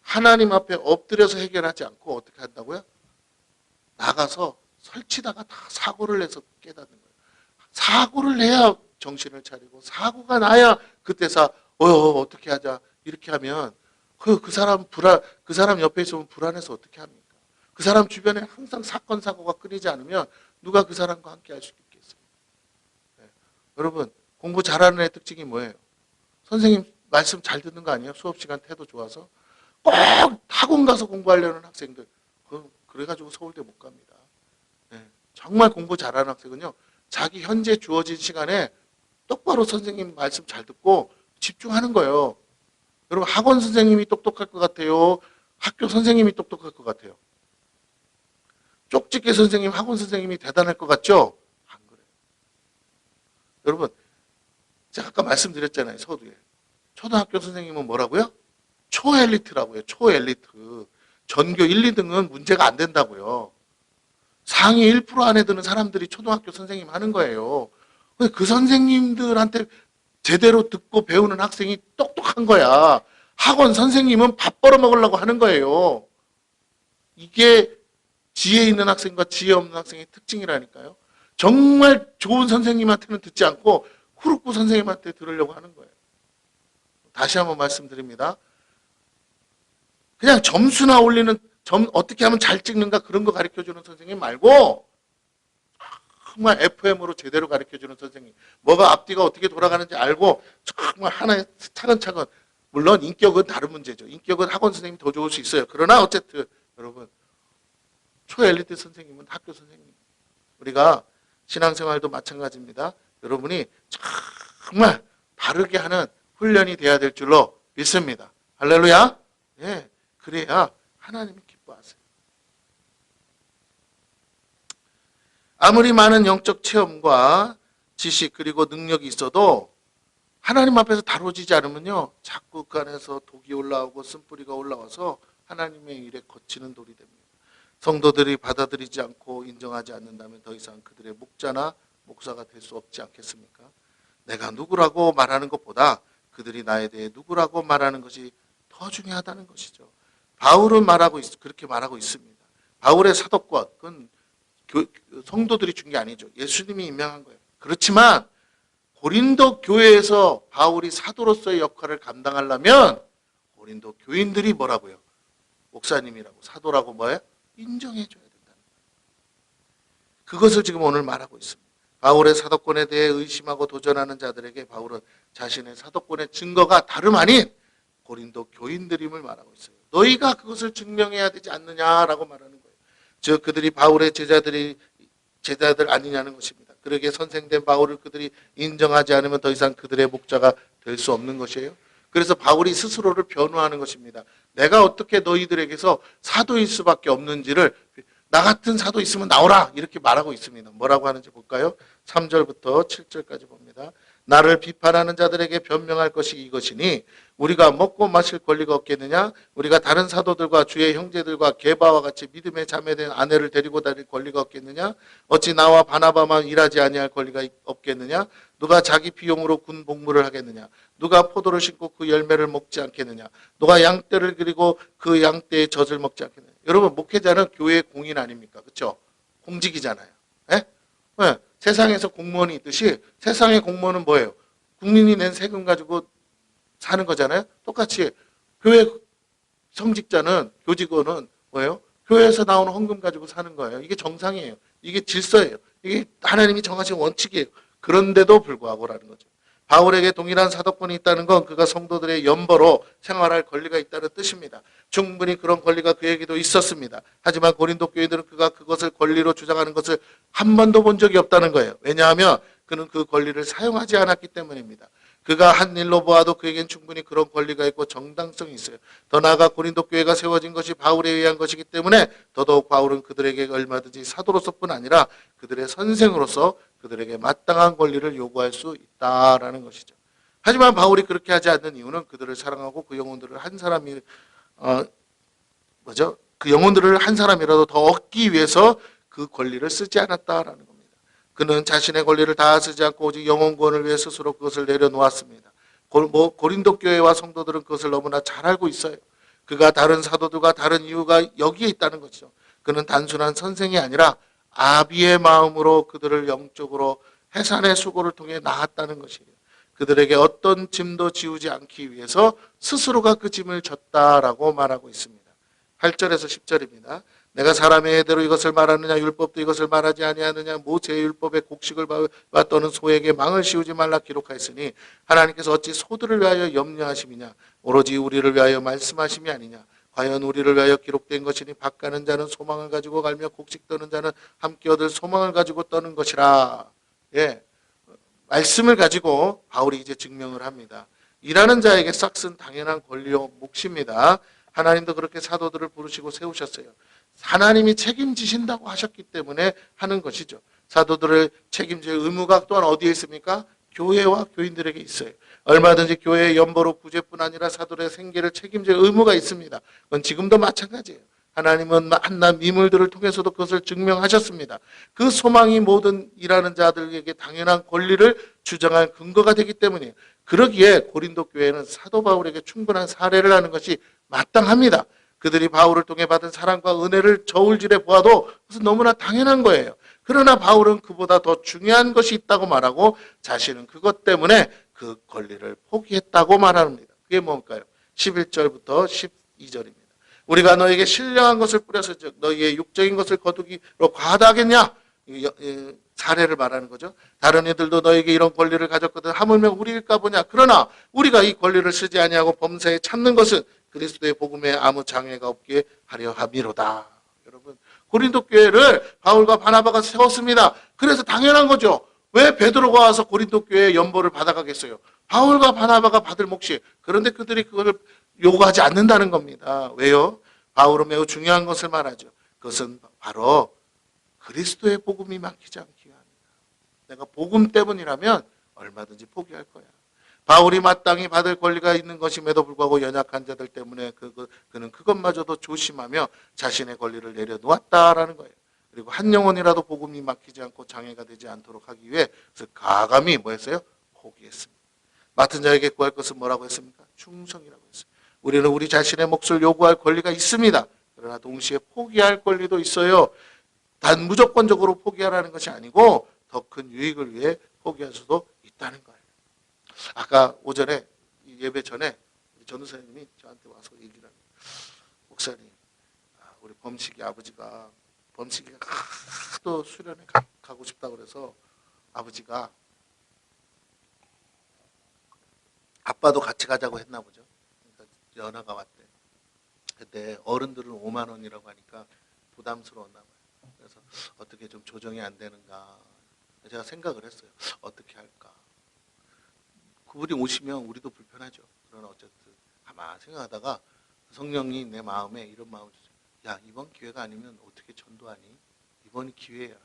하나님 앞에 엎드려서 해결하지 않고 어떻게 한다고요? 나가서 설치다가 다 사고를 내서 깨닫는 거예요. 사고를 내야 정신을 차리고 사고가 나야 그때서 어떻게 하자 이렇게 하면 그 사람 옆에 있으면 불안해서 어떻게 합니까? 그 사람 주변에 항상 사건 사고가 끊이지 않으면 누가 그 사람과 함께 할 수 있겠어요? 네. 여러분 공부 잘하는 애 특징이 뭐예요? 선생님 말씀 잘 듣는 거 아니에요? 수업 시간 태도 좋아서 꼭 학원 가서 공부하려는 학생들 그래가지고 서울대 못 갑니다. 네. 정말 공부 잘하는 학생은요 자기 현재 주어진 시간에 똑바로 선생님 말씀 잘 듣고 집중하는 거예요. 여러분 학원 선생님이 똑똑할 것 같아요? 학교 선생님이 똑똑할 것 같아요? 쪽집게 선생님, 학원 선생님이 대단할 것 같죠? 안 그래요. 여러분 제가 아까 말씀드렸잖아요. 서두에 초등학교 선생님은 뭐라고요? 초엘리트라고요. 초엘리트. 전교 1, 2등은 문제가 안 된다고요. 상위 1% 안에 드는 사람들이 초등학교 선생님 하는 거예요. 그 선생님들한테 제대로 듣고 배우는 학생이 똑똑한 거야. 학원 선생님은 밥 벌어먹으려고 하는 거예요. 이게 지혜 있는 학생과 지혜 없는 학생의 특징이라니까요. 정말 좋은 선생님한테는 듣지 않고 후루꾸 선생님한테 들으려고 하는 거예요. 다시 한번 말씀드립니다. 그냥 점수나 올리는 어떻게 하면 잘 찍는가 그런 거 가르쳐주는 선생님 말고 정말 FM으로 제대로 가르쳐주는 선생님, 뭐가 앞뒤가 어떻게 돌아가는지 알고 정말 하나의 차근차근, 물론 인격은 다른 문제죠. 인격은 학원 선생님이 더 좋을 수 있어요. 그러나 어쨌든 여러분 초엘리트 선생님은 학교 선생님. 우리가 신앙생활도 마찬가지입니다. 여러분이 정말 바르게 하는 훈련이 돼야 될 줄로 믿습니다. 할렐루야. 예, 그래야 하나님이 기뻐하세요. 아무리 많은 영적 체험과 지식 그리고 능력이 있어도 하나님 앞에서 다뤄지지 않으면요 자꾸 그 안에서 독이 올라오고 쓴뿌리가 올라와서 하나님의 일에 거치는 돌이 됩니다. 성도들이 받아들이지 않고 인정하지 않는다면 더 이상 그들의 목자나 목사가 될 수 없지 않겠습니까? 내가 누구라고 말하는 것보다 그들이 나에 대해 누구라고 말하는 것이 더 중요하다는 것이죠. 바울은 그렇게 말하고 있습니다. 바울의 사도권, 그건 성도들이 준 게 아니죠. 예수님이 임명한 거예요. 그렇지만 고린도 교회에서 바울이 사도로서의 역할을 감당하려면 고린도 교인들이 뭐라고요? 목사님이라고, 사도라고 뭐예요? 인정해 줘야 된다는 거예요. 그것을 지금 오늘 말하고 있습니다. 바울의 사도권에 대해 의심하고 도전하는 자들에게 바울은 자신의 사도권의 증거가 다름 아닌 고린도 교인들임을 말하고 있어요. 너희가 그것을 증명해야 되지 않느냐라고 말하는 거예요. 즉 그들이 바울의 제자들 아니냐는 것입니다. 그러기에 선생된 바울을 그들이 인정하지 않으면 더 이상 그들의 목자가 될 수 없는 것이에요. 그래서 바울이 스스로를 변호하는 것입니다. 내가 어떻게 너희들에게서 사도일 수밖에 없는지를, 나 같은 사도 있으면 나오라 이렇게 말하고 있습니다. 뭐라고 하는지 볼까요? 3절부터 7절까지 봅니다. 나를 비판하는 자들에게 변명할 것이 이것이니 우리가 먹고 마실 권리가 없겠느냐? 우리가 다른 사도들과 주의 형제들과 게바와 같이 믿음의 자매된 아내를 데리고 다닐 권리가 없겠느냐? 어찌 나와 바나바만 일하지 아니할 권리가 없겠느냐? 누가 자기 비용으로 군 복무를 하겠느냐? 누가 포도를 심고 그 열매를 먹지 않겠느냐? 누가 양떼를 그리고 그 양떼의 젖을 먹지 않겠느냐? 여러분, 목회자는 교회의 공인 아닙니까? 그렇죠? 공직이잖아요. 예? 네. 세상에서 공무원이 있듯이 세상의 공무원은 뭐예요? 국민이 낸 세금 가지고 사는 거잖아요. 똑같이 교회 성직자는, 교직원은 뭐예요? 교회에서 나오는 헌금 가지고 사는 거예요. 이게 정상이에요. 이게 질서예요. 이게 하나님이 정하신 원칙이에요. 그런데도 불구하고라는 거죠. 바울에게 동일한 사도권이 있다는 건 그가 성도들의 연보로 생활할 권리가 있다는 뜻입니다. 충분히 그런 권리가 그에게도 있었습니다. 하지만 고린도 교인들은 그가 그것을 권리로 주장하는 것을 한 번도 본 적이 없다는 거예요. 왜냐하면 그는 그 권리를 사용하지 않았기 때문입니다. 그가 한 일로 보아도 그에겐 충분히 그런 권리가 있고 정당성이 있어요. 더 나아가 고린도 교회가 세워진 것이 바울에 의한 것이기 때문에 더더욱 바울은 그들에게 얼마든지 사도로서뿐 아니라 그들의 선생으로서 그들에게 마땅한 권리를 요구할 수 있다라는 것이죠. 하지만 바울이 그렇게 하지 않는 이유는 그들을 사랑하고 그 영혼들을 한 사람이 그 영혼들을 한 사람이라도 더 얻기 위해서 그 권리를 쓰지 않았다라는 겁니다. 그는 자신의 권리를 다 쓰지 않고 오직 영혼 구원을 위해 스스로 그것을 내려놓았습니다. 고린도 교회와 성도들은 그것을 너무나 잘 알고 있어요. 그가 다른 사도들과 다른 이유가 여기에 있다는 것이죠. 그는 단순한 선생이 아니라 아비의 마음으로 그들을 영적으로 해산의 수고를 통해 낳았다는 것이에요. 그들에게 어떤 짐도 지우지 않기 위해서 스스로가 그 짐을 졌다라고 말하고 있습니다. 8절에서 10절입니다. 내가 사람의 예대로 이것을 말하느냐? 율법도 이것을 말하지 아니하느냐? 모세의 율법의 곡식을 받더는 소에게 망을 씌우지 말라 기록하였으니 하나님께서 어찌 소들을 위하여 염려하심이냐? 오로지 우리를 위하여 말씀하심이 아니냐? 과연 우리를 위하여 기록된 것이니 밭 가는 자는 소망을 가지고 갈며 곡식 떠는 자는 함께 얻을 소망을 가지고 떠는 것이라. 예, 말씀을 가지고 바울이 이제 증명을 합니다. 일하는 자에게 싹은 당연한 권리요 몫입니다. 하나님도 그렇게 사도들을 부르시고 세우셨어요. 하나님이 책임지신다고 하셨기 때문에 하는 것이죠. 사도들을 책임질 의무가 또한 어디에 있습니까? 교회와 교인들에게 있어요. 얼마든지 교회의 연보로 구제뿐 아니라 사도들의 생계를 책임질 의무가 있습니다. 그건 지금도 마찬가지예요. 하나님은 한낱 미물들을 통해서도 그것을 증명하셨습니다. 그 소망이 모든 일하는 자들에게 당연한 권리를 주장할 근거가 되기 때문이에요. 그러기에 고린도 교회는 사도 바울에게 충분한 사례를 하는 것이 마땅합니다. 그들이 바울을 통해 받은 사랑과 은혜를 저울질해 보아도 그것은 너무나 당연한 거예요. 그러나 바울은 그보다 더 중요한 것이 있다고 말하고 자신은 그것 때문에 그 권리를 포기했다고 말합니다. 그게 뭘까요? 11절부터 12절입니다. 우리가 너에게 신령한 것을 뿌려서 즉 너희의 육적인 것을 거두기로 과다하겠냐? 사례를 말하는 거죠. 다른 이들도 너에게 이런 권리를 가졌거든 하물며 우리일까 보냐. 그러나 우리가 이 권리를 쓰지 아니하고 범사에 찾는 것은 그리스도의 복음에 아무 장애가 없게 하려 함이로다. 여러분, 고린도 교회를 바울과 바나바가 세웠습니다. 그래서 당연한 거죠. 왜 베드로가 와서 고린도 교회의 연보를 받아가겠어요? 바울과 바나바가 받을 몫이. 그런데 그들이 그걸 요구하지 않는다는 겁니다. 왜요? 바울은 매우 중요한 것을 말하죠. 그것은 바로 그리스도의 복음이 막히지 않기가 합니다. 내가 복음 때문이라면 얼마든지 포기할 거야. 바울이 마땅히 받을 권리가 있는 것임에도 불구하고 연약한 자들 때문에 그는 그것마저도 조심하며 자신의 권리를 내려놓았다라는 거예요. 그리고 한 영혼이라도 복음이 막히지 않고 장애가 되지 않도록 하기 위해 그래서 가감히 뭐 했어요? 포기했습니다. 맡은 자에게 구할 것은 뭐라고 했습니까? 충성이라고 했어요. 우리는 우리 자신의 몫을 요구할 권리가 있습니다. 그러나 동시에 포기할 권리도 있어요. 단 무조건적으로 포기하라는 것이 아니고 더 큰 유익을 위해 포기할 수도 있다는 거예요. 아까 오전에 예배 전에 전도사님이 저한테 와서 얘기를 하는 목사님, 우리 범식이 아버지가 범식이가 하도 수련회 가고 싶다고 그래서 아버지가 아빠도 같이 가자고 했나 보죠. 그러니까 연하가 왔대. 근데 어른들은 5만 원이라고 하니까 부담스러웠나 봐요. 그래서 어떻게 좀 조정이 안 되는가. 제가 생각을 했어요. 어떻게 할까. 그분이 오시면 우리도 불편하죠. 그러나 어쨌든 가만 생각하다가 성령이 내 마음에 이런 마음을 주세요. 야, 이번 기회가 아니면 어떻게 전도하니? 이번이 기회야.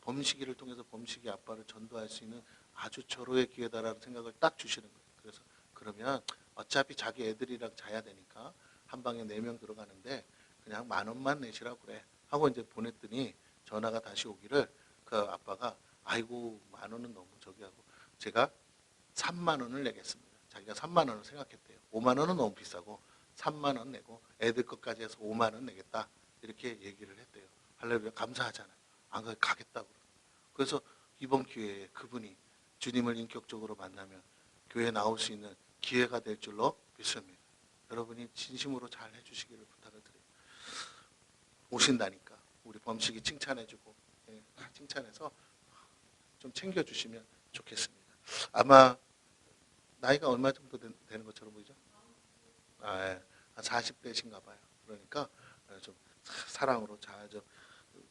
범식이를 통해서 범식이 아빠를 전도할 수 있는 아주 절호의 기회다라는 생각을 딱 주시는 거예요. 그래서 그러면 어차피 자기 애들이랑 자야 되니까 한 방에 4명 들어가는데 그냥 10,000원만 내시라고 그래 하고 이제 보냈더니 전화가 다시 오기를 그 아빠가 아이고 10,000원은 너무 저기 하고 제가 3만 원을 내겠습니다. 자기가 3만 원을 생각했대요. 5만 원은 너무 비싸고 3만 원 내고 애들 것까지 해서 5만 원 내겠다 이렇게 얘기를 했대요. 할렐루야, 감사하잖아요. 안 가겠다고. 그래서 이번 기회에 그분이 주님을 인격적으로 만나면 교회에 나올 수 있는 기회가 될 줄로 믿습니다. 여러분이 진심으로 잘 해주시기를 부탁을 드려요. 오신다니까 우리 범식이 칭찬해주고 칭찬해서 좀 챙겨주시면 좋겠습니다. 아마 나이가 얼마 정도 되는 것처럼 보이죠? 한 40대신가 봐요. 그러니까 좀 사랑으로 잘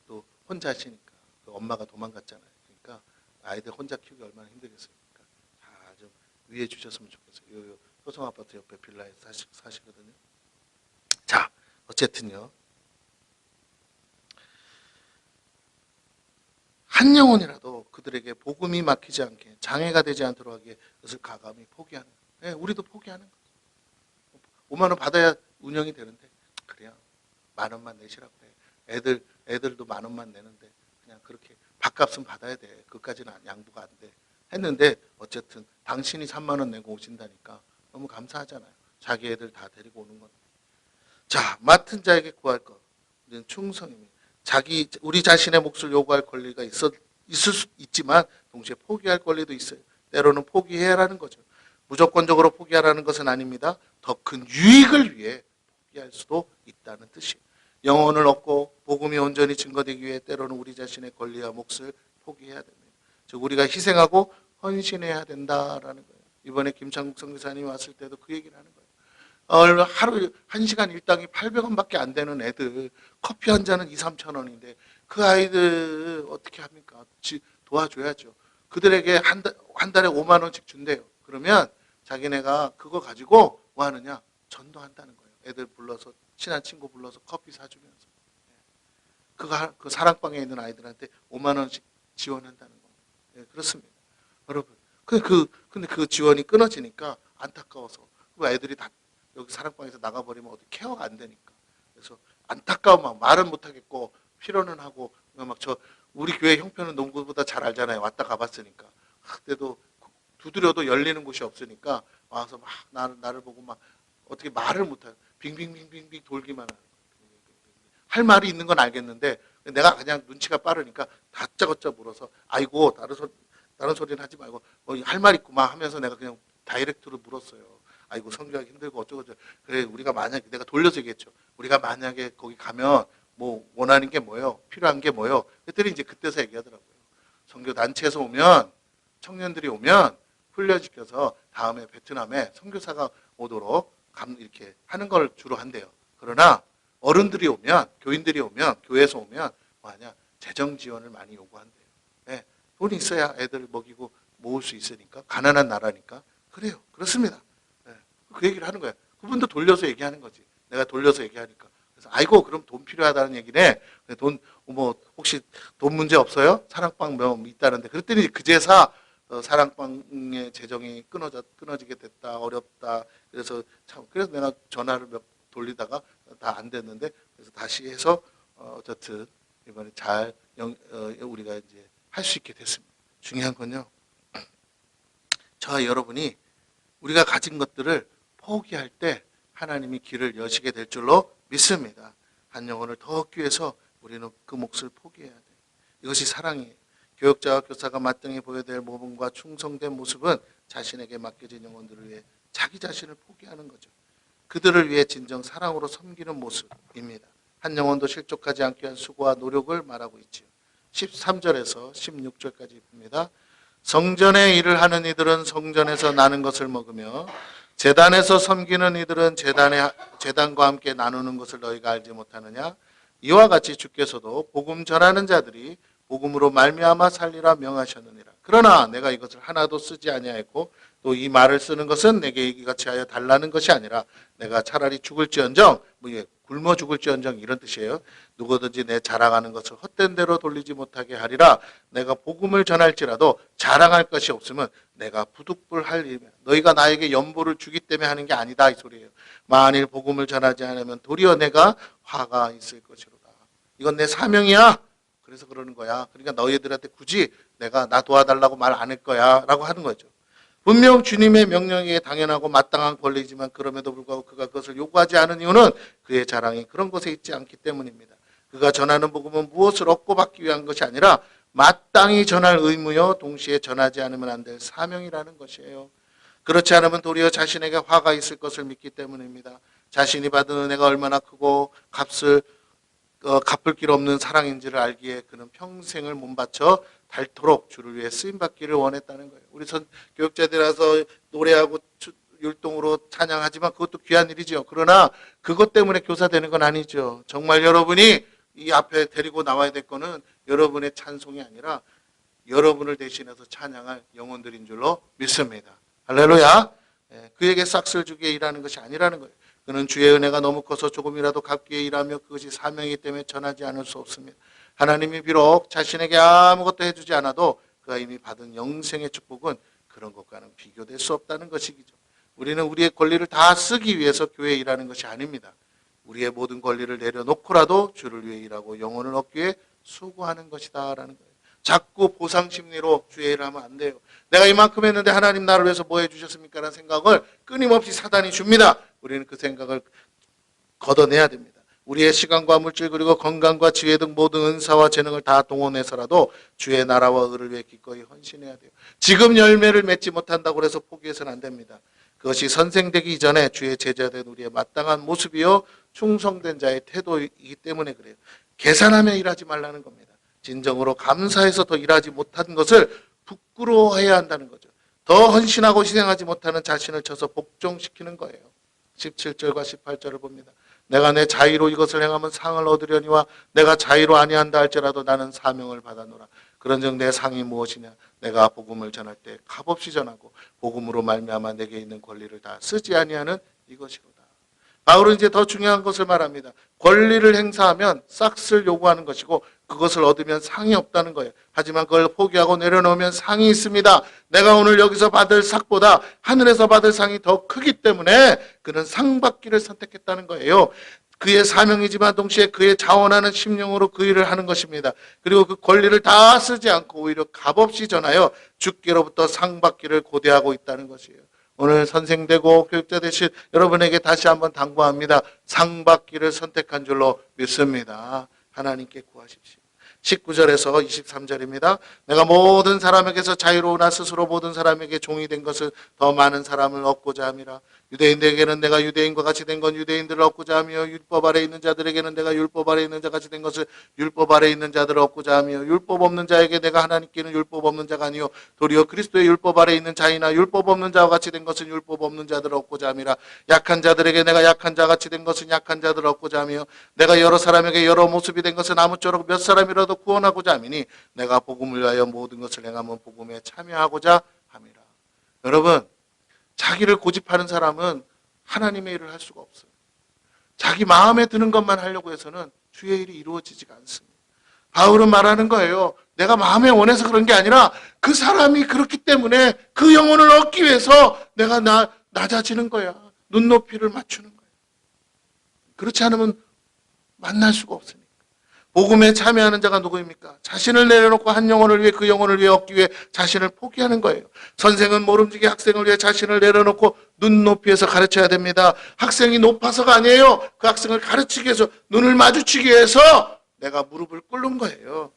또 혼자시니까 그 엄마가 도망갔잖아요. 그러니까 아이들 혼자 키우기 얼마나 힘들겠습니까? 잘 좀 위해 주셨으면 좋겠어요. 요 효성 아파트 옆에 빌라에 사시거든요. 자, 어쨌든요. 한 영혼이라도 그들에게 복음이 막히지 않게 장애가 되지 않도록 하기에 그것을 가감히 포기하는 거예요. 네, 우리도 포기하는 거죠. 5만 원 받아야 운영이 되는데 그래요. 10,000원만 내시라고 그래. 애들도 10,000원만 내는데 그냥 그렇게 밥값은 받아야 돼. 그것까지는 양보가 안 돼. 했는데 어쨌든 당신이 3만 원 내고 오신다니까 너무 감사하잖아요. 자기 애들 다 데리고 오는 건데. 자, 맡은 자에게 구할 것. 우리는 충성입니다. 우리 자신의 몫을 요구할 권리가 있을 수 있지만 동시에 포기할 권리도 있어요. 때로는 포기해야라는 거죠. 무조건적으로 포기하라는 것은 아닙니다. 더 큰 유익을 위해 포기할 수도 있다는 뜻이에요. 영혼을 얻고 복음이 온전히 증거되기 위해 때로는 우리 자신의 권리와 몫을 포기해야 됩니다. 즉 우리가 희생하고 헌신해야 된다라는 거예요. 이번에 김창국 선교사님이 왔을 때도 그 얘기를 하는 거예요. 하루 1시간 일당이 800원밖에 안 되는 애들 커피 한 잔은 2-3천 원인데 그 아이들 어떻게 합니까? 도와줘야죠. 그들에게 한 달에 5만 원씩 준대요. 그러면 자기네가 그거 가지고 뭐 하느냐? 전도한다는 거예요. 애들 불러서 친한 친구 불러서 커피 사주면서 그 사랑방에 있는 아이들한테 5만 원씩 지원한다는 거예요. 네, 그렇습니다. 여러분. 근데 그 지원이 끊어지니까 안타까워서 그 애들이 다 여기 사랑방에서 나가버리면 어떻게 케어가 안 되니까. 그래서 안타까운 마음, 말은 못하겠고 필요는 하고 우리 교회 형편은 농구보다 잘 알잖아요. 왔다 가봤으니까. 그때도 두드려도 열리는 곳이 없으니까 와서 막 나를 보고 막 어떻게 말을 못해요. 빙빙빙빙빙 돌기만 하는 거예요. 할 말이 있는 건 알겠는데 내가 그냥 눈치가 빠르니까 다짜고짜 물어서 아이고 다른 소리는 하지 말고 할 말 있구만 하면서 내가 그냥 다이렉트로 물었어요. 아이고 성교하기 힘들고 어쩌고저쩌고. 그래 우리가 만약에 내가 돌려서 얘기했죠. 우리가 만약에 거기 가면 뭐 원하는 게 뭐예요? 필요한 게 뭐예요? 그랬더니 이제 그때서 얘기하더라고요. 선교 단체에서 오면 청년들이 오면 훈련시켜서 다음에 베트남에 선교사가 오도록 이렇게 하는 걸 주로 한대요. 그러나 어른들이 오면 교인들이 오면 교회에서 오면 뭐하냐 재정 지원을 많이 요구한대요. 네, 돈이 있어야 애들 먹이고 모을 수 있으니까 가난한 나라니까 그래요. 그렇습니다. 그 얘기를 하는 거예요. 그분도 돌려서 얘기하는 거지. 내가 돌려서 얘기하니까. 그래서 아이고 그럼 돈 필요하다는 얘기네. 돈 혹시 돈 문제 없어요? 사랑방 뭐 있다는데. 그랬더니 그제사 사랑방의 재정이 끊어지게 됐다, 어렵다. 그래서 내가 전화를 몇 돌리다가 다 안 됐는데, 그래서 다시 해서 어쨌든 이번에 잘 우리가 이제 할 수 있게 됐습니다. 중요한 건요, 저와 여러분이 우리가 가진 것들을 포기할 때 하나님이 길을 여시게 될 줄로 믿습니다. 한 영혼을 더 얻기 위해서 우리는 그 몫을 포기해야 돼요. 이것이 사랑이에요. 교육자와 교사가 마땅히 보여야 될 모범과 충성된 모습은 자신에게 맡겨진 영혼들을 위해 자기 자신을 포기하는 거죠. 그들을 위해 진정 사랑으로 섬기는 모습입니다. 한 영혼도 실족하지 않게 위한 수고와 노력을 말하고 있지요. 13절에서 16절까지 봅니다. 성전의 일을 하는 이들은 성전에서 나는 것을 먹으며 제단에서 섬기는 이들은 제단과 함께 나누는 것을 너희가 알지 못하느냐? 이와 같이 주께서도 복음 전하는 자들이 복음으로 말미암아 살리라 명하셨느니라. 그러나 내가 이것을 하나도 쓰지 아니하였고 또 이 말을 쓰는 것은 내게 이기같이 하여 달라는 것이 아니라 내가 차라리 죽을지언정, 굶어 죽을지언정 이런 뜻이에요. 누구든지 내 자랑하는 것을 헛된 대로 돌리지 못하게 하리라. 내가 복음을 전할지라도 자랑할 것이 없으면 내가 부득불할 일이며 너희가 나에게 연보를 주기 때문에 하는 게 아니다 이 소리예요. 만일 복음을 전하지 않으면 도리어 내가 화가 있을 것이로다. 이건 내 사명이야. 그래서 그러는 거야. 그러니까 너희들한테 굳이 내가 나 도와달라고 말 안 할 거야 라고 하는 거죠. 분명 주님의 명령에 당연하고 마땅한 권리지만 그럼에도 불구하고 그가 그것을 요구하지 않은 이유는 그의 자랑이 그런 것에 있지 않기 때문입니다. 그가 전하는 복음은 무엇을 얻고 받기 위한 것이 아니라 마땅히 전할 의무요 동시에 전하지 않으면 안 될 사명이라는 것이에요. 그렇지 않으면 도리어 자신에게 화가 있을 것을 믿기 때문입니다. 자신이 받은 은혜가 얼마나 크고 갚을 길 없는 사랑인지를 알기에 그는 평생을 몸바쳐 닳도록 주를 위해 쓰임받기를 원했다는 거예요. 우리 교육자들이라서 노래하고 율동으로 찬양하지만 그것도 귀한 일이죠. 그러나 그것 때문에 교사 되는 건 아니죠. 정말 여러분이 이 앞에 데리고 나와야 될 거는 여러분의 찬송이 아니라 여러분을 대신해서 찬양할 영혼들인 줄로 믿습니다. 할렐루야. 그에게 싹쓸 주기에 일하는 것이 아니라는 거예요. 그는 주의 은혜가 너무 커서 조금이라도 갚기에 일하며 그것이 사명이기 때문에 전하지 않을 수 없습니다. 하나님이 비록 자신에게 아무것도 해주지 않아도 그가 이미 받은 영생의 축복은 그런 것과는 비교될 수 없다는 것이죠. 우리는 우리의 권리를 다 쓰기 위해서 교회에 일하는 것이 아닙니다. 우리의 모든 권리를 내려놓고라도 주를 위해 일하고 영혼을 얻기 위해 수고하는 것이다라는 거예요. 자꾸 보상 심리로 주의 일을 하면 안 돼요. 내가 이만큼 했는데 하나님 나를 위해서 뭐 해주셨습니까? 라는 생각을 끊임없이 사단이 줍니다. 우리는 그 생각을 걷어내야 됩니다. 우리의 시간과 물질 그리고 건강과 지혜 등 모든 은사와 재능을 다 동원해서라도 주의 나라와 의를 위해 기꺼이 헌신해야 돼요. 지금 열매를 맺지 못한다고 해서 포기해서는 안 됩니다. 그것이 선생되기 이전에 주의 제자된 우리의 마땅한 모습이요 충성된 자의 태도이기 때문에 그래요. 계산하며 일하지 말라는 겁니다. 진정으로 감사해서 더 일하지 못한 것을 부끄러워해야 한다는 거죠. 더 헌신하고 희생하지 못하는 자신을 쳐서 복종시키는 거예요. 17절과 18절을 봅니다. 내가 내 자의로 이것을 행하면 상을 얻으려니와 내가 자의로 아니한다 할지라도 나는 사명을 받아노라. 그런즉 내 상이 무엇이냐? 내가 복음을 전할 때 값없이 전하고 복음으로 말미암아 내게 있는 권리를 다 쓰지 아니하는 이것이로다. 바울은 이제 더 중요한 것을 말합니다. 권리를 행사하면 싹쓸 요구하는 것이고 그것을 얻으면 상이 없다는 거예요. 하지만 그걸 포기하고 내려놓으면 상이 있습니다. 내가 오늘 여기서 받을 삭보다 하늘에서 받을 상이 더 크기 때문에 그는 상 받기를 선택했다는 거예요. 그의 사명이지만 동시에 그의 자원하는 심령으로 그 일을 하는 것입니다. 그리고 그 권리를 다 쓰지 않고 오히려 값없이 전하여 주께로부터 상 받기를 고대하고 있다는 것이에요. 오늘 선생되고 교육자 되신 여러분에게 다시 한번 당부합니다. 상 받기를 선택한 줄로 믿습니다. 하나님께 구하십시오. 19절에서 23절입니다. 내가 모든 사람에게서 자유로우나 스스로 모든 사람에게 종이 된 것을 더 많은 사람을 얻고자 함이라. 유대인들에게는 내가 유대인과 같이 된 건 유대인들을 얻고자 하며 율법 아래 있는 자들에게는 내가 율법 아래 있는 자 같이 된 것을 율법 아래 있는 자들을 얻고자 하며 율법 없는 자에게 내가 하나님께는 율법 없는 자가 아니요 도리어 그리스도의 율법 아래 있는 자이나 율법 없는 자와 같이 된 것은 율법 없는 자들을 얻고자 함이라. 약한 자들에게 내가 약한 자 같이 된 것은 약한 자들을 얻고자 하며 내가 여러 사람에게 여러 모습이 된 것은 아무쪼록 몇 사람이라도 구원하고자 함이니 내가 복음을 위하여 모든 것을 행하면 복음에 참여하고자 함이라. 여러분, 자기를 고집하는 사람은 하나님의 일을 할 수가 없어요. 자기 마음에 드는 것만 하려고 해서는 주의 일이 이루어지지가 않습니다. 바울은 말하는 거예요. 내가 마음에 원해서 그런 게 아니라 그 사람이 그렇기 때문에 그 영혼을 얻기 위해서 내가 낮아지는 거야. 눈높이를 맞추는 거야. 그렇지 않으면 만날 수가 없으니까. 복음에 참여하는 자가 누구입니까? 자신을 내려놓고 한 영혼을 위해, 그 영혼을 위해 얻기 위해 자신을 포기하는 거예요. 선생은 모름지기 학생을 위해 자신을 내려놓고 눈높이에서 가르쳐야 됩니다. 학생이 높아서가 아니에요. 그 학생을 가르치기 위해서, 눈을 마주치기 위해서 내가 무릎을 꿇는 거예요.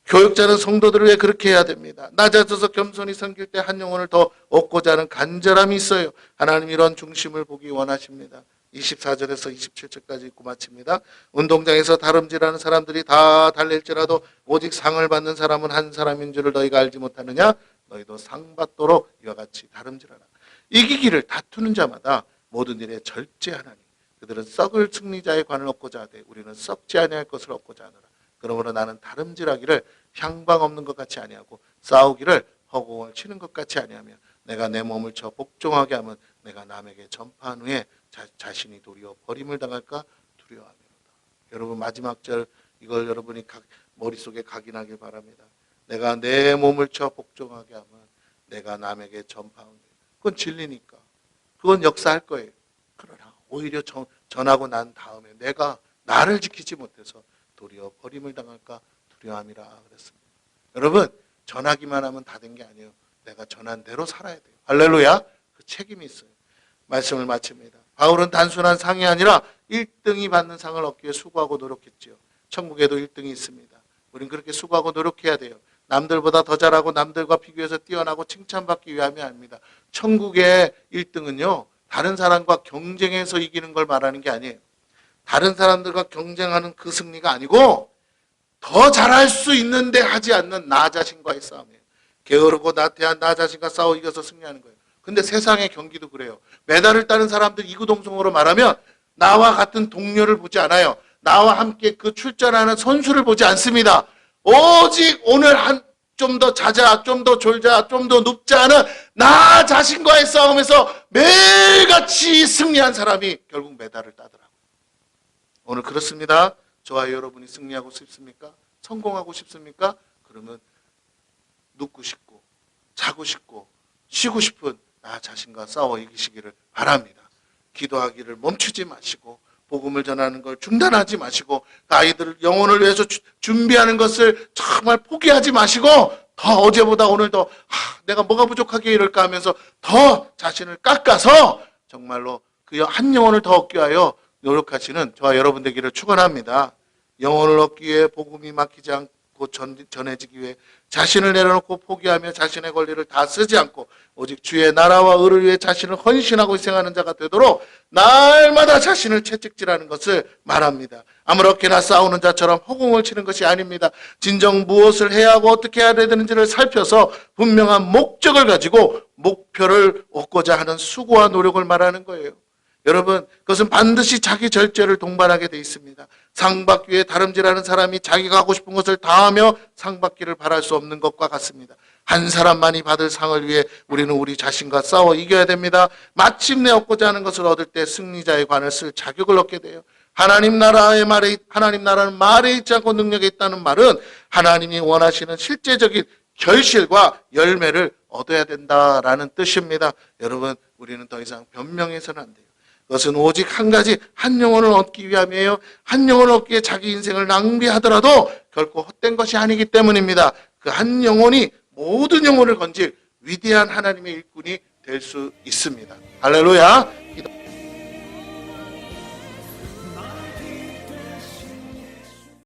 교육자는 성도들을 위해 그렇게 해야 됩니다. 낮아져서 겸손히 섬길 때 한 영혼을 더 얻고자 하는 간절함이 있어요. 하나님 이런 중심을 보기 원하십니다. 24절에서 27절까지 읽고 마칩니다. 운동장에서 다름질하는 사람들이 다 달릴지라도 오직 상을 받는 사람은 한 사람인 줄을 너희가 알지 못하느냐? 너희도 상 받도록 이와 같이 다름질하라. 이기기를 다투는 자마다 모든 일에 절제하나니 그들은 썩을 승리자의 관을 얻고자 하되 우리는 썩지 아니할 것을 얻고자 하노라. 그러므로 나는 다름질하기를 향방 없는 것 같이 아니하고 싸우기를 허공을 치는 것 같이 아니하며 내가 내 몸을 쳐 복종하게 하면 내가 남에게 전파한 후에 자신이 도리어 버림을 당할까 두려워하미로다. 여러분 마지막 절 이걸 여러분이 머릿속에 각인하길 바랍니다. 내가 내 몸을 쳐 복종하게 하면 내가 남에게 전파한 후에. 그건 진리니까. 그건 역사할 거예요. 그러나 오히려 전하고 난 다음에 내가 나를 지키지 못해서 도리어 버림을 당할까 두려움이라 그랬습니다. 여러분 전하기만 하면 다 된 게 아니에요. 내가 전한 대로 살아야 돼요. 할렐루야. 그 책임이 있어요. 말씀을 마칩니다. 바울은 단순한 상이 아니라 1등이 받는 상을 얻기 위해 수고하고 노력했죠. 천국에도 1등이 있습니다. 우린 그렇게 수고하고 노력해야 돼요. 남들보다 더 잘하고 남들과 비교해서 뛰어나고 칭찬받기 위함이 아닙니다. 천국의 1등은요. 다른 사람과 경쟁해서 이기는 걸 말하는 게 아니에요. 다른 사람들과 경쟁하는 그 승리가 아니고 더 잘할 수 있는데 하지 않는 나 자신과의 싸움이에요. 게으르고 나태한 나 자신과 싸워 이겨서 승리하는 거예요. 근데 세상의 경기도 그래요. 메달을 따는 사람들 이구동성으로 말하면 나와 같은 동료를 보지 않아요. 나와 함께 그 출전하는 선수를 보지 않습니다. 오직 오늘 좀 더 자자, 좀 더 졸자, 좀 더 눕자 하는 나 자신과의 싸움에서 매일같이 승리한 사람이 결국 메달을 따더라고요. 오늘 그렇습니다. 저와 여러분이 승리하고 싶습니까? 성공하고 싶습니까? 그러면 눕고 싶고 자고 싶고 쉬고 싶은 나 자신과 싸워 이기시기를 바랍니다. 기도하기를 멈추지 마시고 복음을 전하는 걸 중단하지 마시고 아이들 영혼을 위해서 준비하는 것을 정말 포기하지 마시고 더 어제보다 오늘 더 내가 뭐가 부족하게 이럴까 하면서 더 자신을 깎아서 정말로 그 한 영혼을 더 얻기 위하여 노력하시는 저와 여러분 되기를 축원합니다. 영혼을 얻기 위해 복음이 막히지 않고 전해지기 위해 자신을 내려놓고 포기하며 자신의 권리를 다 쓰지 않고 오직 주의 나라와 의를 위해 자신을 헌신하고 희생하는 자가 되도록 날마다 자신을 채찍질하는 것을 말합니다. 아무렇게나 싸우는 자처럼 허공을 치는 것이 아닙니다. 진정 무엇을 해야 하고 어떻게 해야 되는지를 살펴서 분명한 목적을 가지고 목표를 얻고자 하는 수고와 노력을 말하는 거예요. 여러분 그것은 반드시 자기 절제를 동반하게 돼 있습니다. 상 받기 위해 다름질하는 사람이 자기가 하고 싶은 것을 다 하며 상 받기를 바랄 수 없는 것과 같습니다. 한 사람만이 받을 상을 위해 우리는 우리 자신과 싸워 이겨야 됩니다. 마침내 얻고자 하는 것을 얻을 때 승리자의 관을 쓸 자격을 얻게 돼요. 하나님 나라는 말에 있지 않고 능력에 있다는 말은 하나님이 원하시는 실제적인 결실과 열매를 얻어야 된다라는 뜻입니다. 여러분 우리는 더 이상 변명해서는 안 돼요. 그것은 오직 한 가지 한 영혼을 얻기 위함이에요. 한 영혼을 얻기에 자기 인생을 낭비하더라도 결코 헛된 것이 아니기 때문입니다. 그 한 영혼이 모든 영혼을 건질 위대한 하나님의 일꾼이 될 수 있습니다. 할렐루야.